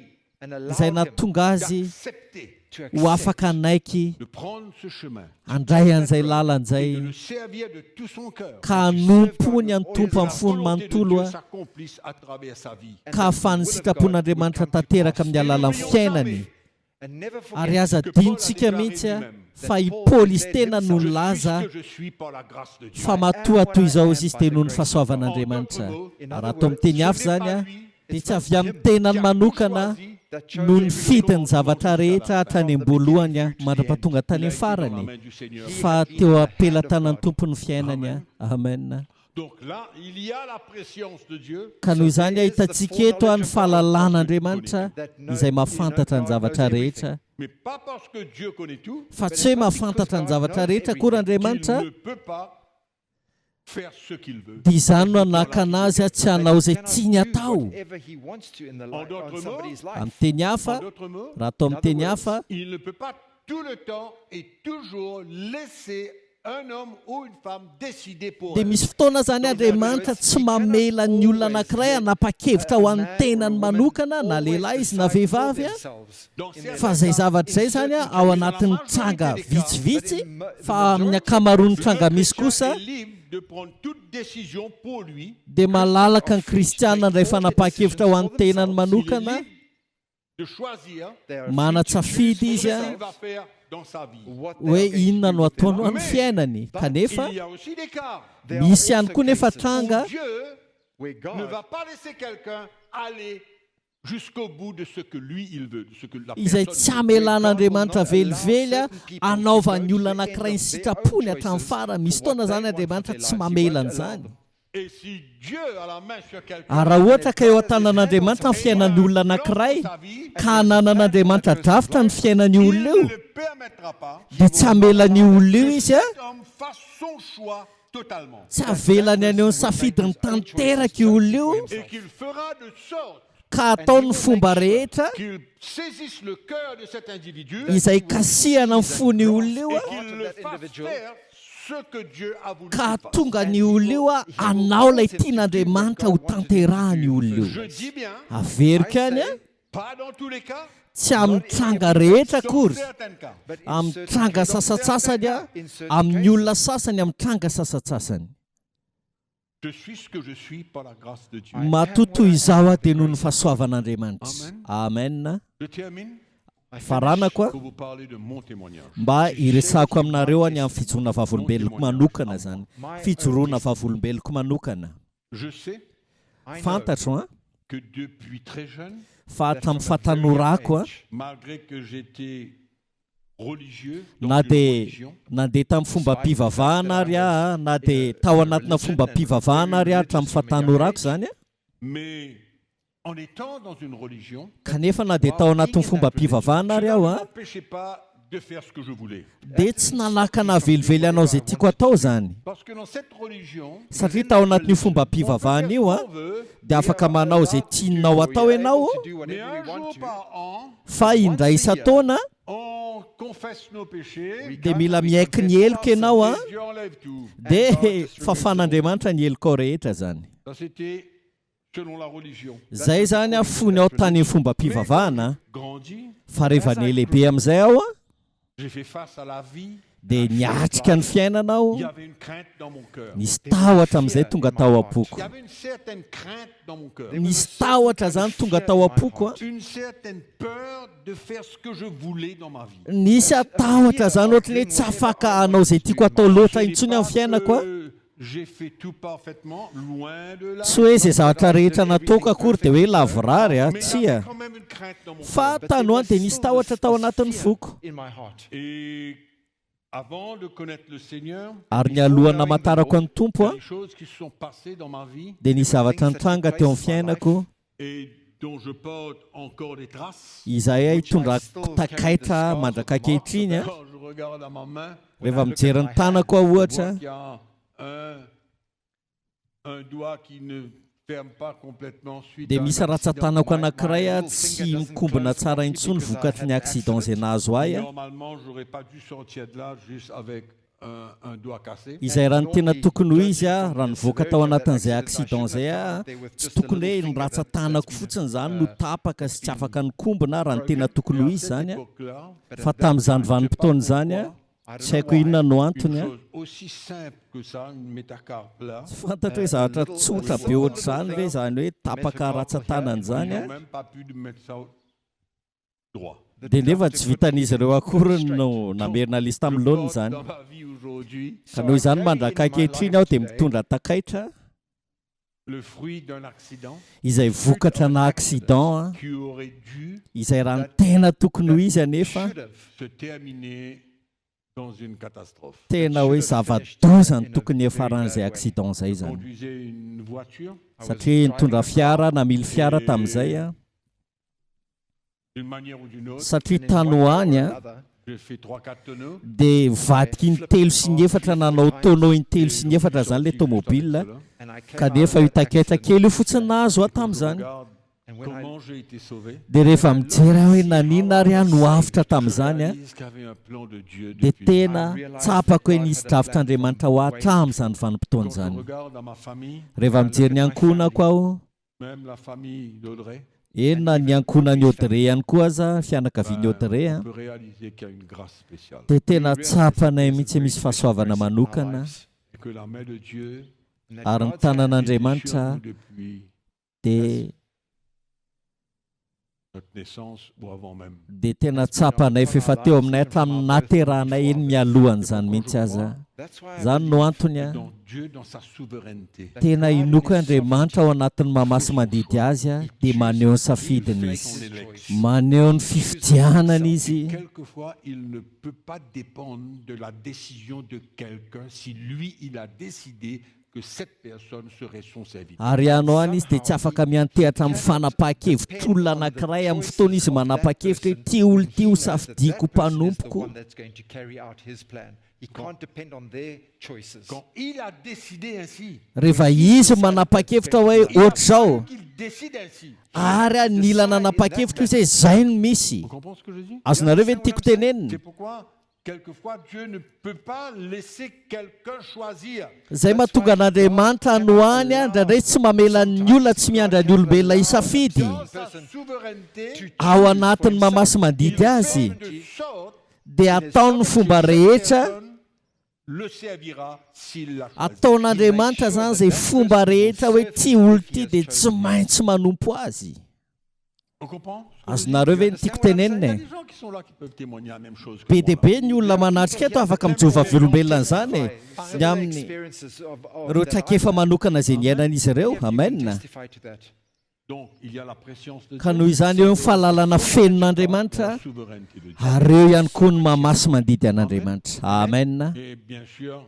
izay nahatonga azy d'accepter, ho afaka anaiky de prendre ce chemin, handray an'izay de lalan'izay le servir de tout son cœur. ka hanompony ny tompo amin'ny La fony volonté de manontolo Dieu a s'accomplisse à travers sa vie. ka ahafahany sitrapon'Andriamanitra tanteraka amin'ny alalan'ny fiainany. Ary aza dinontsika mihitsy a fa i Paoly izy tena no Je suis nilaza ce que je suis par la grâce de Dieu. fa matoa toy izao izy izy teny noho ny fahasoavan'Andriamanitra. Ary atao amin'ny teny hafa zany a dia tsy avy amin'ny tenany manokana no ny fidiny zavatra rehetra hatrany am-boalohany a mandra-pahatonga tany amin'ny farany fa teo ampelantanan'ny tompon'ny fiainany a. Amen. Donc là, il y a la préscience de Dieu. Ka noho izany ahitantsika eto a ny fahalalàn'Andriamanitra izay mahafantatra ny zavatra rehetra. Mais pas parce que Dieu connaît tout, Fa tsy hoe mahafantatra ny zavatra rehetra akory qu'il Andriamanitra ne peut pas faire ce qu'il veut. dia izany no hanaka anazy a tsy hanao izay tiany atao. Amin'ny teny hafa, En d'autres mots, raha atao amin'ny teny hafa, il ne peut pas tout le temps et toujours laisser un homme ou une femme décider pour dia elle. misy fotoana zany Andriamanitra tsy mamela ny olona anankiray hanapa-kevitra ho an'ny tenany manokana na lehilahy izy na vehivavy a. Dans certains Fa izay zavatra izay zany a ao anatin'ny tranga vitsivitsy fa amin'ny ankamaroan'ny tranga misy kosa est libre de prendre toute décision pour lui. dia malalaka ny kristianina indray fanapa-kevitra ho an'ny tenany manokana, Il est libre de choisir manatsafidy izy ce a qu'il va faire dans sa vie. hoe inona no ataony amin'ny fiainany. Kanefa Il y a aussi des cas misy ihany koa nefa tranga où Dieu ne va pas laisser quelqu'un aller jusqu'au bout de ce que lui il veut, de ce que la izay personne tsy hamelan'Andriamanitra velively a anaovan'ny olona anankiray ny sitrapony hatramin'ny fara. Misy fotoana zany Andriamanitra tsy mamela an'izany. Et si Dieu a la main sur quelqu'un, Ary raha ohatra ka eo an-tanan'Andriamanitra ny fiainan'ny olona anankiray ka hananan'Andriamanitra drafitra ny fiainan'ny il olona io ne le permettra pas dia tsy hamelan'io olona io izy a, que cet homme fasse son choix totalement. tsy havelany aneo ny safidiny tanteraka io olona io Et qu'il fera de sorte ka ataony ny fomba rehetra qu'il saisisse le cœur de cet individu izay kasihana ny fony olona io et a, qu'il le fasse faire ce que Dieu a voulu ka qu'il fasse. tonga ny olona io a anao ilay tian'Andriamanitra ho tanterahany olona io. Je dis bien, Averika any a, pas dans tous les cas, tsy amin'ny tranga rehetra akory Sauf certains cas. But in amin'ny certain- tranga in sasatsasany a certain amin'ny cases, olona sasany amin'ny tranga sasatsasany Je suis ce que je suis par la grâce de Dieu. matotoy izao a dia noho ny fahasoavan'andriamanitra amen Je termine faranako a pour vous parler de mon témoignage. mba iresako aminareo any amin'ny fijoroana vavolombeloko manokana zany fijoroana vavolombeloko manokana Je sais I know fantatro a que depuis très jeune, fa that tamin'ny from a very fatanorako a young age, malgré que j'étais religieux dans na une dia religion, nandeha tamin'ny fomba mpivavahana ary a na dia tao anatina fomba mpivavahana ary a hatramin'ny fatanorako zany a mais en étant dans une religion, kanefa na dia tao anatin'ny fomba mpivavahana ary cela aho ne a m'empêchait pas de faire ce que je voulais. dia tsy nalakana velively anao izay tiako atao zany Parce que dans cette religion, satria tao anatin'io fomba mpivavahana io a on veut, dia afaka manao izay tianao atao we are ianao able to do mais whatever un we want jour to. par an, fa indray isa-taona on confesse nos péchés dia mila miaiky ny helika ianao a et Dieu enlève tout. dia fafan'andriamanitra ny helika ao rehetra zany Ça c'était selon la religion. zay zany a fony ao tany fomba mpivavahana Grandi, fa rehefa ny lehibe amin'izay ao a j'ai fait face à la vie. dia niatrika ny fiainanao Il y avait une crainte dans mon cœur. nisy tahotra amin'izay tonga tao Il am-poko y avait une certaine crainte dans mon cœur. nisy tahotra zany tonga tao am-poko a Une certaine peur de faire ce que je voulais dans ma vie. nisy atahotra zany ohatry ny hoe tsy afaka hanao izay tiako atao loatra intsony amin'ny fiainako a J'ai fait tout parfaitement, loin de là. tsy hoe izay zavatra rehetra nataoko akory dia hoe lavorary a Mais il tsy y a avait quand même une crainte dans mon fa cœur. tanoany dia nisy tahotra tao anatin'ny foko In my heart. Et avant de connaître le Seigneur, ary ny alohan'ny namatarako an'ny il y tompo a a des choses qui se sont passées dans ma vie dia nisy zavatra nitranga teo amin'ny fiainako et dont je porte encore des traces. izay a hitondra takaitra mandraka ankehitriny a Quand je regarde à ma main, rehefa mijery ny tanako a je vois ohatra qu'il y a un doigt qui ne ferme pas complètement suite dia à un misy accident. ratsan-tanako anankiray a tsy mikombona tsara intsony vokatry ny accident izay nahazo ahy a Normalement, j'aurais pas dû sortir de là juste avec un doigt cassé. izay raha ny tena tokony ho izy a raha nivoaka tao anatin'izay accident zay a tsy tokony hoe ny ratsan-tanako fotsiny zany no tapaka sy tsy afaka nikombona raha ny tena tokony ho Et à izy cette zany a époque-là, fa tamin'izany vanim-potoana zany a tsy haiko inona no une antony a chose aussi simple que ça, une métacarpe là, tsy fantatra hoe zavatra tsotra be ohatr' zany ve zany hoe tapaka ratsan-tanany ils zany n'ont a même pas pu mettre ça droit. dia nefa tsy vitan'izy ireo akory no namerina lisa Je tamin'ny laony porte zany dans ma vie aujourd'hui ka noho izany mandraka ankehitriny aho dia mitondra takaitra le fruit d'un accident izay vokatra na accident a qui aurait dû izay raha ny tena tokony ho izy anefa Should have. se terminer dans une catastrophe. tena hoe zava-doza ny tokony efaran'izay accident zay Je zany conduisais une voiture satria nitondra fiara namily fiara tamin'izay a d'une manière ou d'une autre. satria tanoany a Another. J'ai fait 3-4 tonneaux. dia vadiky intelo sy ny efatra nanao tonneau intelo sy ny efatra zany le tomobile And I came kanefa out io of that taketra accident. kely io fotsiny nahazo aho tamin'izany Regarde And when I comment j'ai été sauvé. dia rehefa mijery aho hoe nanina ary aho no avitra tamin'izany a Réalise qu'il y avait un plan de Dieu dia depuis. tena tsapako hoe nisy dravitr'andriamanitra ho hatramin'izany vanim-potoana Quand je zany regarde dans ma famille, rehefa mijery ny ankonako aho même la famille d'Audrey, ena ny ankonany Audrey ihany koa aza fianakaviany Audrey a on peut réaliser qu'il y a une grâce spéciale. dia tena tsapanay mihitsy misy fahasoavana manokana Et que la main de Dieu And that ary ny God's hand tanan'andriamanitra sur nous depuis dia notre naissance ou avant même. dia tena tsapanay fa efa teo aminay hatramin'ny naterahanay eny mialohan'izany mihitsy aza That's why I zany no antony a Dans Dieu, dans sa souveraineté, tena inoko Andriamanitra ao anatin'ny mahamasy mandidy azy a dia maneho ny safidiny son izy élection. maneho ny fifidianana izy Quelquefois, il ne peut pas dépendre de la décision de quelqu'un si lui, il a décidé que cette personne serait son serviteur. ary anao any izy dia tsy afaka miantehatra amin'ny fanapa-kevitr'olona anankiray amin'ny fotoana izy manapa-kevitra hoe ty olo ty ho safidiako That person is the mpanompoko one that's going to carry out his plan. He can't depend on their choices. Quand il a décidé ainsi, rehefa izy manapa-kevitra hoe il a ohatr'izao fallu qu'il décide ainsi. ary a nila nanapa-kevitra izy hoe zay no misy Vous comprenez ce que je dis? azonareo ve ny tiako tenenina C'est pourquoi quelquefois Dieu ne peut pas laisser quelqu'un choisir. Zay mahatonga an'Andriamanitra anoany ndraindray tsy mamela ny olona tsy miandra ny olombelona isafidy. Dans sa souveraineté, Ao anatiny mahamasy mandidy azy de sorte dia ataony fomba rehetra. personne le servira s'il l'a choisi. Ataon'Andriamanitra zany zay fomba rehetra hoe ty olo ty dia tsy maintsy manompo azy. On comprend? Azonareo ve ny tiako tenenina Il y a e? des gens qui sont là qui peuvent témoigner la même chose que Be moi, dia là. be ny olona manatrika eto afaka mijova velombelona zany e. Ny amin'ny ireo traikefa manokana izay niainan'izy ireo. Amen. Donc, il y a la préscience de Ka Dieu, noho izany eo ny fahalalana fenon'Andriamanitra la souveraineté de Dieu. ary eo ihany koa ny mahamasy mandidy an'Andriamanitra. Amen. Et bien sûr,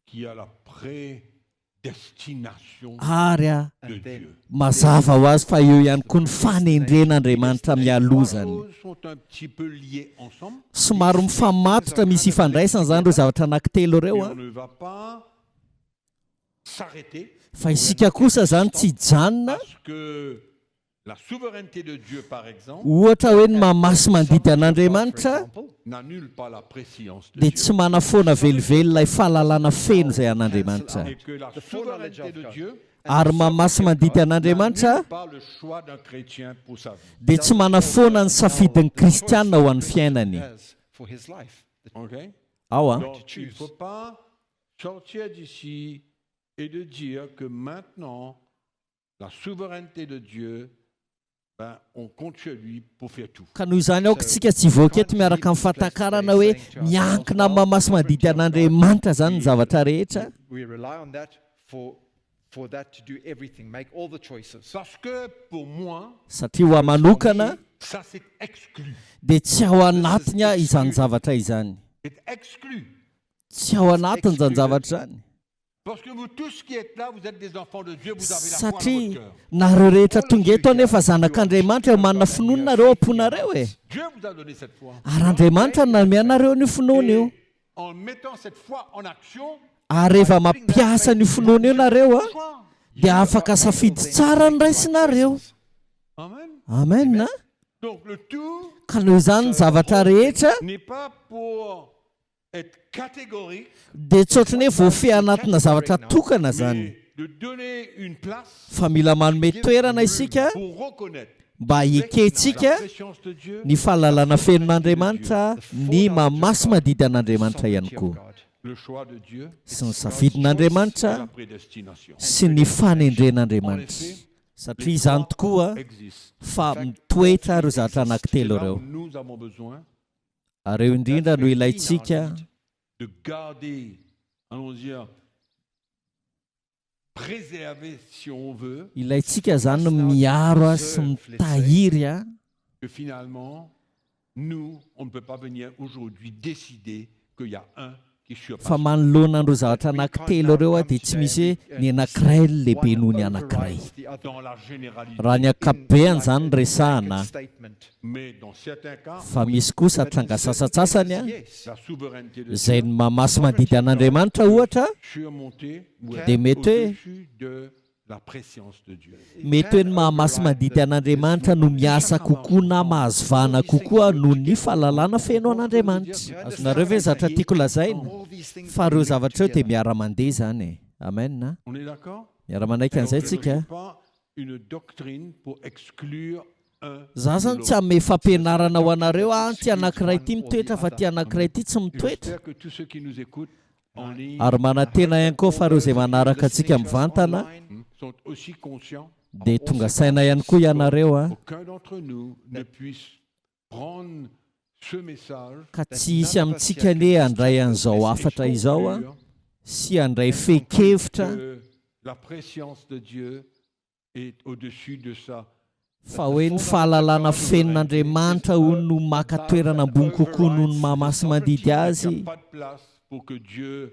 qu'il y a la prédestination Ary de Dieu. mazava ho azy fa eo ihany koa ny fanendren'Andriamanitra mialohazany. Les choses sont un petit peu liées ensemble. Somary mifamatotra misy ifandraisana zany ireo zavatra anankitelo Et ireo on ne va pas s'arrêter fa isika kosa zany tsy hijanona. parce que la souveraineté de Dieu, par exemple, Ohatra hoe ny mahamasy mandidy an'Andriamanitra n'annule pas la préscience de dia Dieu. tsy manafoana velively ilay fahalalana feno izay an'Andriamanitra. Et que la souveraineté de Dieu Ary mahamasy mandidy an'Andriamanitra n'annule pas le choix d'un chrétien pour sa vie. dia tsy manafoana ny safidin'ny kristianina ho an'ny fiainany. OK? Ao a. Donc, il ne faut pas sortir d'ici et de dire que maintenant, la souveraineté de Dieu, ben, on compte sur lui pour faire tout. Ka noho izany aoka tsika tsy voaka eto miaraka amin'ny fahatakarana hoe miankina amin'ny mahamasy mandidy an'Andriamanitra zany ny zavatra rehetra. We rely on that for that to do everything, make all the choices. Parce que pour moi, Satria ho ahy manokana ça c'est exclu. dia tsy ao anatiny a izany zavatra izany. C'est exclu. Tsy ao anatiny izany zavatra zany. Parce que vous tous qui êtes là, vous êtes des enfants de Dieu, vous avez la foi dans votre Satria cœur. nareo rehetra tonga eto anefa zanak'Andriamanitra eo manana finoana nareo am-ponareo e. Dieu vous a donné cette foi. Ary Andriamanitra nanome anareo io finoana io. En mettant cette foi en action, Ary rehefa mampiasa ny finoana io nareo a dia afaka safidy tsara ny raisinareo. amen. Amen a. Donc le tout Ka noho izany ny zavatra rehetra n'est pas pour être catégorique, dia tsy ohatrany hoe voafehy anatina zavatra tokana zany, mais de donner une place fa mila manome toerana isika pour reconnaître mba la hikentsika préscience de Dieu, ny fahalalana fenon'Andriamanitra, ny mahamasy mandidy an'Andriamanitra ihany koa, le choix de Dieu sy ny et safidin'Andriamanitra la prédestination. sy ny fanendren'Andriamanitra. Satria izany tokoa Existe. fa mitoetra ireo zavatra C'est anankitelo là où ireo. nous avons besoin Ary eo indrindra no ilayntsika de garder, allons dire, préserver si on veut, ilayntsika zany no miaro a sy mitahiry a que finalement, nous, on ne peut pas venir aujourd'hui décider qu'il y a un qui surpasse. fa manoloana an'ireo zavatra anankitelo ireo a dia tsy misy hoe ny anankiray ny lehibe noho ny anankiray. Dans la généralité. Raha ny ankapobeny zany ny resahana, Mais dans certains cas, fa misy kosa tranga sasatsasany a la souveraineté de izay Dieu ny mahamasy mandidy an'Andriamanitra ohatra, surmonter ou dia mety hoe au-dessus de la préscience de Dieu. mety hoe ny mahamasy mandidy an'Andriamanitra no miasa kokoa na mahazovana kokoa noho ny fahalalana feno an'Andriamanitra. Azonareo ve zavatra tiako lazaina fa ireo zavatra eo dia miara-mandeha zany e. Amen. On est d'accord? Miara-manaiky an'izay Donc, je ne tsika. suis pas une doctrine pour exclure un. Za zany tsy hanome fampianarana ho anareo ty anankiray ty mitoetra fa ty anankiray ty tsy mitoetra. J'espère que tous ceux qui nous écoutent en ligne Ary manantena ihany koa fa ireo izay manaraka antsika mivantana sont aussi conscients dia tonga saina ihany koa ianareo a qu'aucun d'entre nous ne puisse prendre ce message ka tsy hisy amintsika ne handray an'izao afatra izao a sy handray fekevitra que la préscience de Dieu est au-dessus de ça. fa hoe ny fahalalana fenon'Andriamanitra ho no maka toerana ambony kokoa noho ny mahamasy mandidy Il n'y azy, a pas de place pour que Dieu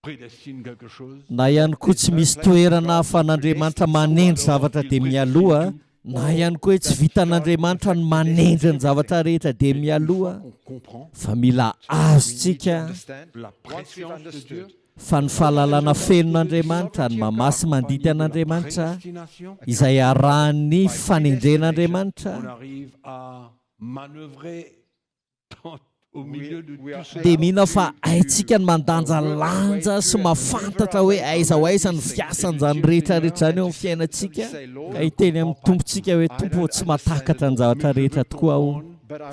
prédestine quelque chose. na ihany koa tsy misy toerana ahafan'Andriamanitra manendry zavatra dia mialoha, na ihany koa hoe tsy vitan'Andriamanitra ny manendry ny zavatra rehetra dia mialoha, On comprend fa mila azontsika la préscience de Dieu, fa ny fahalalana fenon'Andriamanitra, ny mahamasy mandidy an'Andriamanitra prédestination. izay arahan'ny fanendren'Andriamanitra, On arrive à manœuvrer au milieu de we are tout dia cela. mihina fa haitsika ny mandanja lanja sy mahafantatra hoe aiza ho aiza ny fiasan'izany rehetrarehetra zany eo amin'ny fiainantsika ka hiteny amin'ny tompontsika hoe tompo tsy mahatakatra ny zavatra rehetra tokoa aho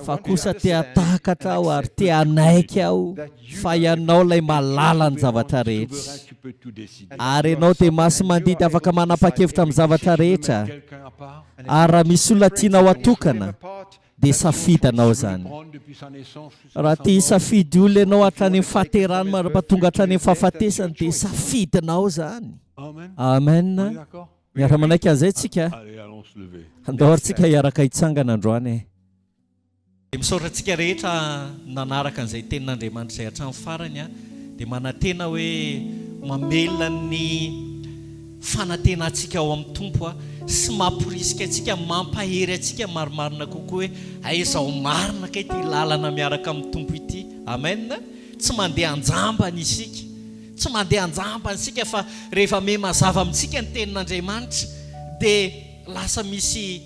fa kosa te hatakatra aho ary te hanaiky aho fa ianao ilay mahalala ny zavatra rehetra Souverain, tu peux tout décider. ary ianao dia masy mandidy afaka manapa-kevitra amin'ny zavatra rehetra Quelqu'un à part, ary raha misy olona tianao atokana apart, dia safidanao zany prendre depuis sa naissance jusqu'à raha sa tia mort. hisafidy olona ianao hatrany amin'ny fahaterany marapatonga hatrany amin'ny fahafatesany dia safidinao zany Amen. amen On est d'accord? miara-manaiky an'izay tsika Allez, allons se lever. andao ary tsika hiaraka hitsangana androany dia misaotra antsika rehetra nanaraka an'izay tenin'Andriamanitra izay hatramin'ny farany a dia manantena hoe mamelona ny fanantenantsika ao amin'ny tompo a sy mamporisika antsika mampahery antsika marimarina kokoa hoe aizao marina kay ty lalana miaraka amin'ny tompo ity amen tsy mandeha anjambany isika tsy mandeha anjambany isika fa rehefa me mazava amintsika ny tenin'Andriamanitra dia lasa misy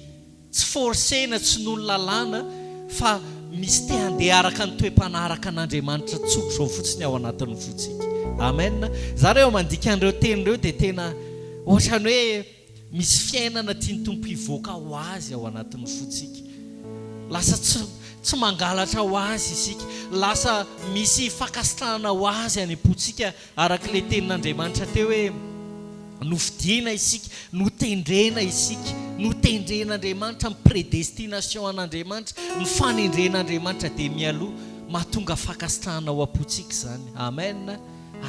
tsy forsena tsy noho ny lalàna fa misy te handeha araka ny toe-panaraka an'Andriamanitra tsotro zao fotsiny ao anatin'ny fotsika amen zareo mandika an'ireo teny ireo dia tena ohatrany hoe misy fiainana tiany tompo hivoaka ho azy ao anatin'ny fotsika lasa tsy mangalatra ho azy isika lasa misy fakasitrahana ho azy any am-potsika araka ilay tenin'Andriamanitra teo hoe nofidiana isika notendrena isika notendren'Andriamanitra ny prédestination an'Andriamanitra ny fanendren'Andriamanitra dia mialoha mahatonga fakasitrahana ho am-potsika zany amen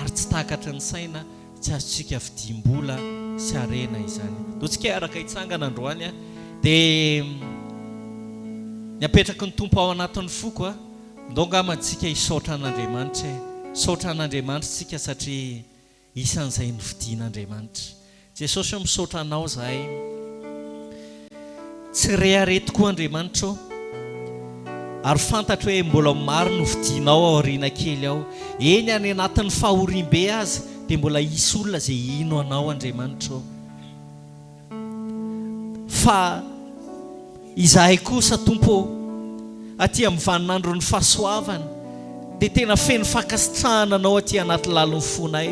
ary tsy takatra ny saina tsy azotsika fidiam-bola sy arena izany dotsika araka hitsangana androany a dia ny apetraky ny tompo ao anatin'ny foko a ndongamantsika hisaotra an'Andriamanitra saotra an'Andriamanitra tsika satria isan'izay nofidian'Andriamanitra Jesosy misaotra anao zahay tsy rehare tokoa Andriamanitra ary fantatra hoe mbola maro nofidianao ao aoriana kely ao eny any anatin'ny fahorim-be azy dia mbola isy olona izay ino anao Andriamanitra fa izahay kosa tompo aty amin'ny vaninandro ny fahasoavana dia tena feno fakasitrahana anao aty anaty lalon'ny fonay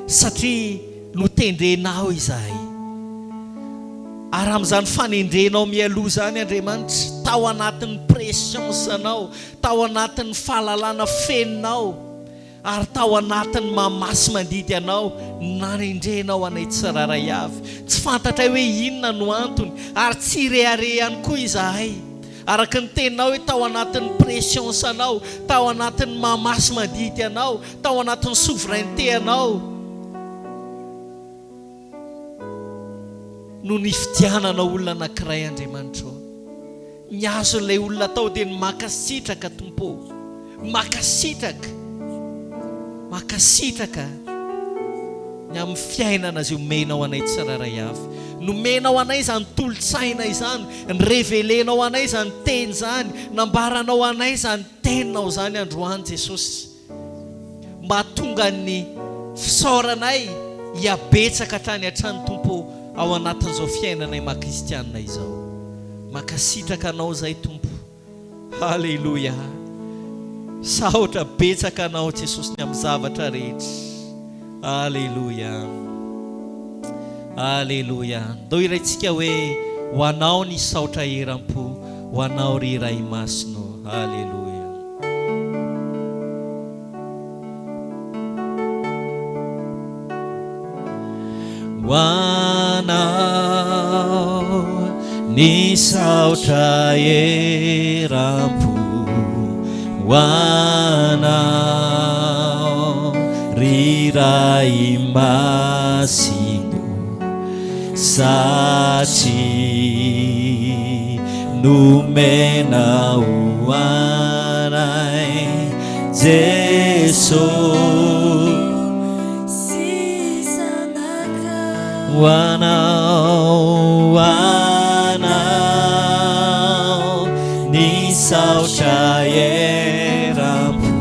satria notendrenao izahay ary amin'izany fanendrenao mialoha zany Andriamanitra tao anatin'ny prescience anao tao anatin'ny fahalalana feninao ary tao anatin'ny mahamasy mandidy anao nanendrenao anay tsiraray avy tsy fantatra hoe inona no antony ary tsy rehare ihany koa izahay araka ny teninao hoe tao anatin'ny prescience anao tao anatin'ny mahamasy mandidy anao tao anatin'ny souveraineté anao no nifidianana olona anankiray Andriamanitra miazo n'ilay olona tao dia ny makasitraka tompo makasitraka ny amin'ny fiainana izay omenao anay tsiraray avy nomenao anay izany tolotsaina izany ny revelenao anay izany teny zany nambaranao anay izany teninao zany androany Jesosy mba tonga ny fisaoranay hiabetsaka hatrany hatrany tompo ao anatin'izao fiainanay makristianina izao makasitraka anao zay tompo halleluja saotra betsaka anao Jesosy ny amin'ny zavatra rehetra halleluja halleluja ndao irayntsika hoe ho anao ny saotra eram-po ho anao ry iray masino halleluja ho anao ny saotra eram-po ho anao ry iray masino satria nomenao anay Jesosy ho anao ny saotra eram-po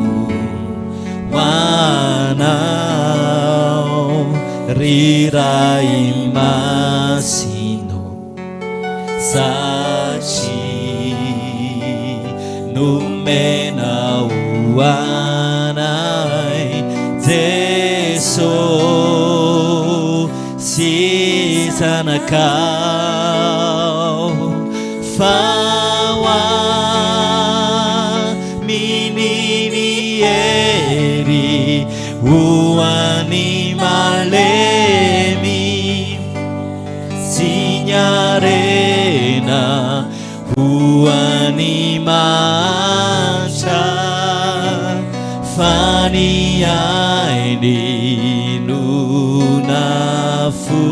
ho anao ry iray masino satria omena hoanay Jesosy sy zanakao fa hoaminy hery hoany malemy sy nyarena hoany mantra fa ny ainy nonafo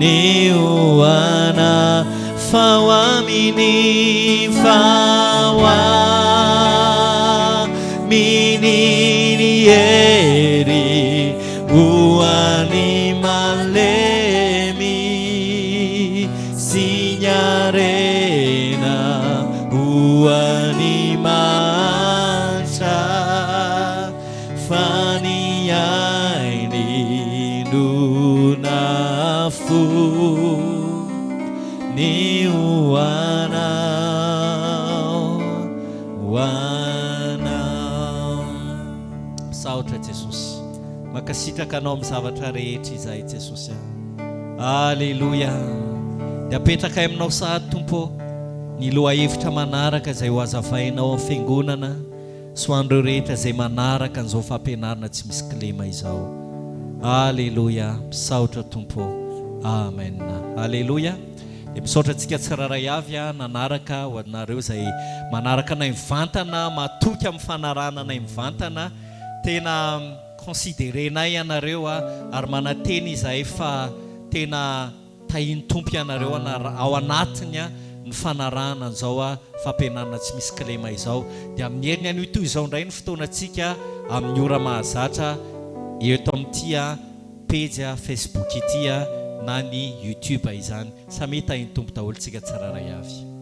ny hoana fa hoaminy hery hoany malemy sy nyarena hoany mantra fa ny ainy nonafo ny hoanao misaotra Jesosy makasitraka anao amin'ny zavatra rehetra izay Jesosy alleluia dia apetraka aminao sahady tompo ny loha hevitra manaraka izay ho azavainao amin'ny fiangonana sy ho an'ireo rehetra izay manaraka an'izao fampianarana tsy misy kilema izao alleluia misaotra tompo amen alleluia dia misaotra antsika tsiraray avy nanaraka ho anareo izay manaraka nay mivantana matoky amin'ny fanarana nay mivantana tena considérenay ianareo ary manateny izahay fa tena tahiny tompo ianareo ao anatiny ny fanarana an'izao fampianarana tsy misy kilema izao dia amin'ny heriny any ito izao indray ny fotoanantsika amin'ny ora mahazatra eto amin'ity page Facebook ity na ny YouTube izany samy tahiny tompo daholo tsika tsiraray avy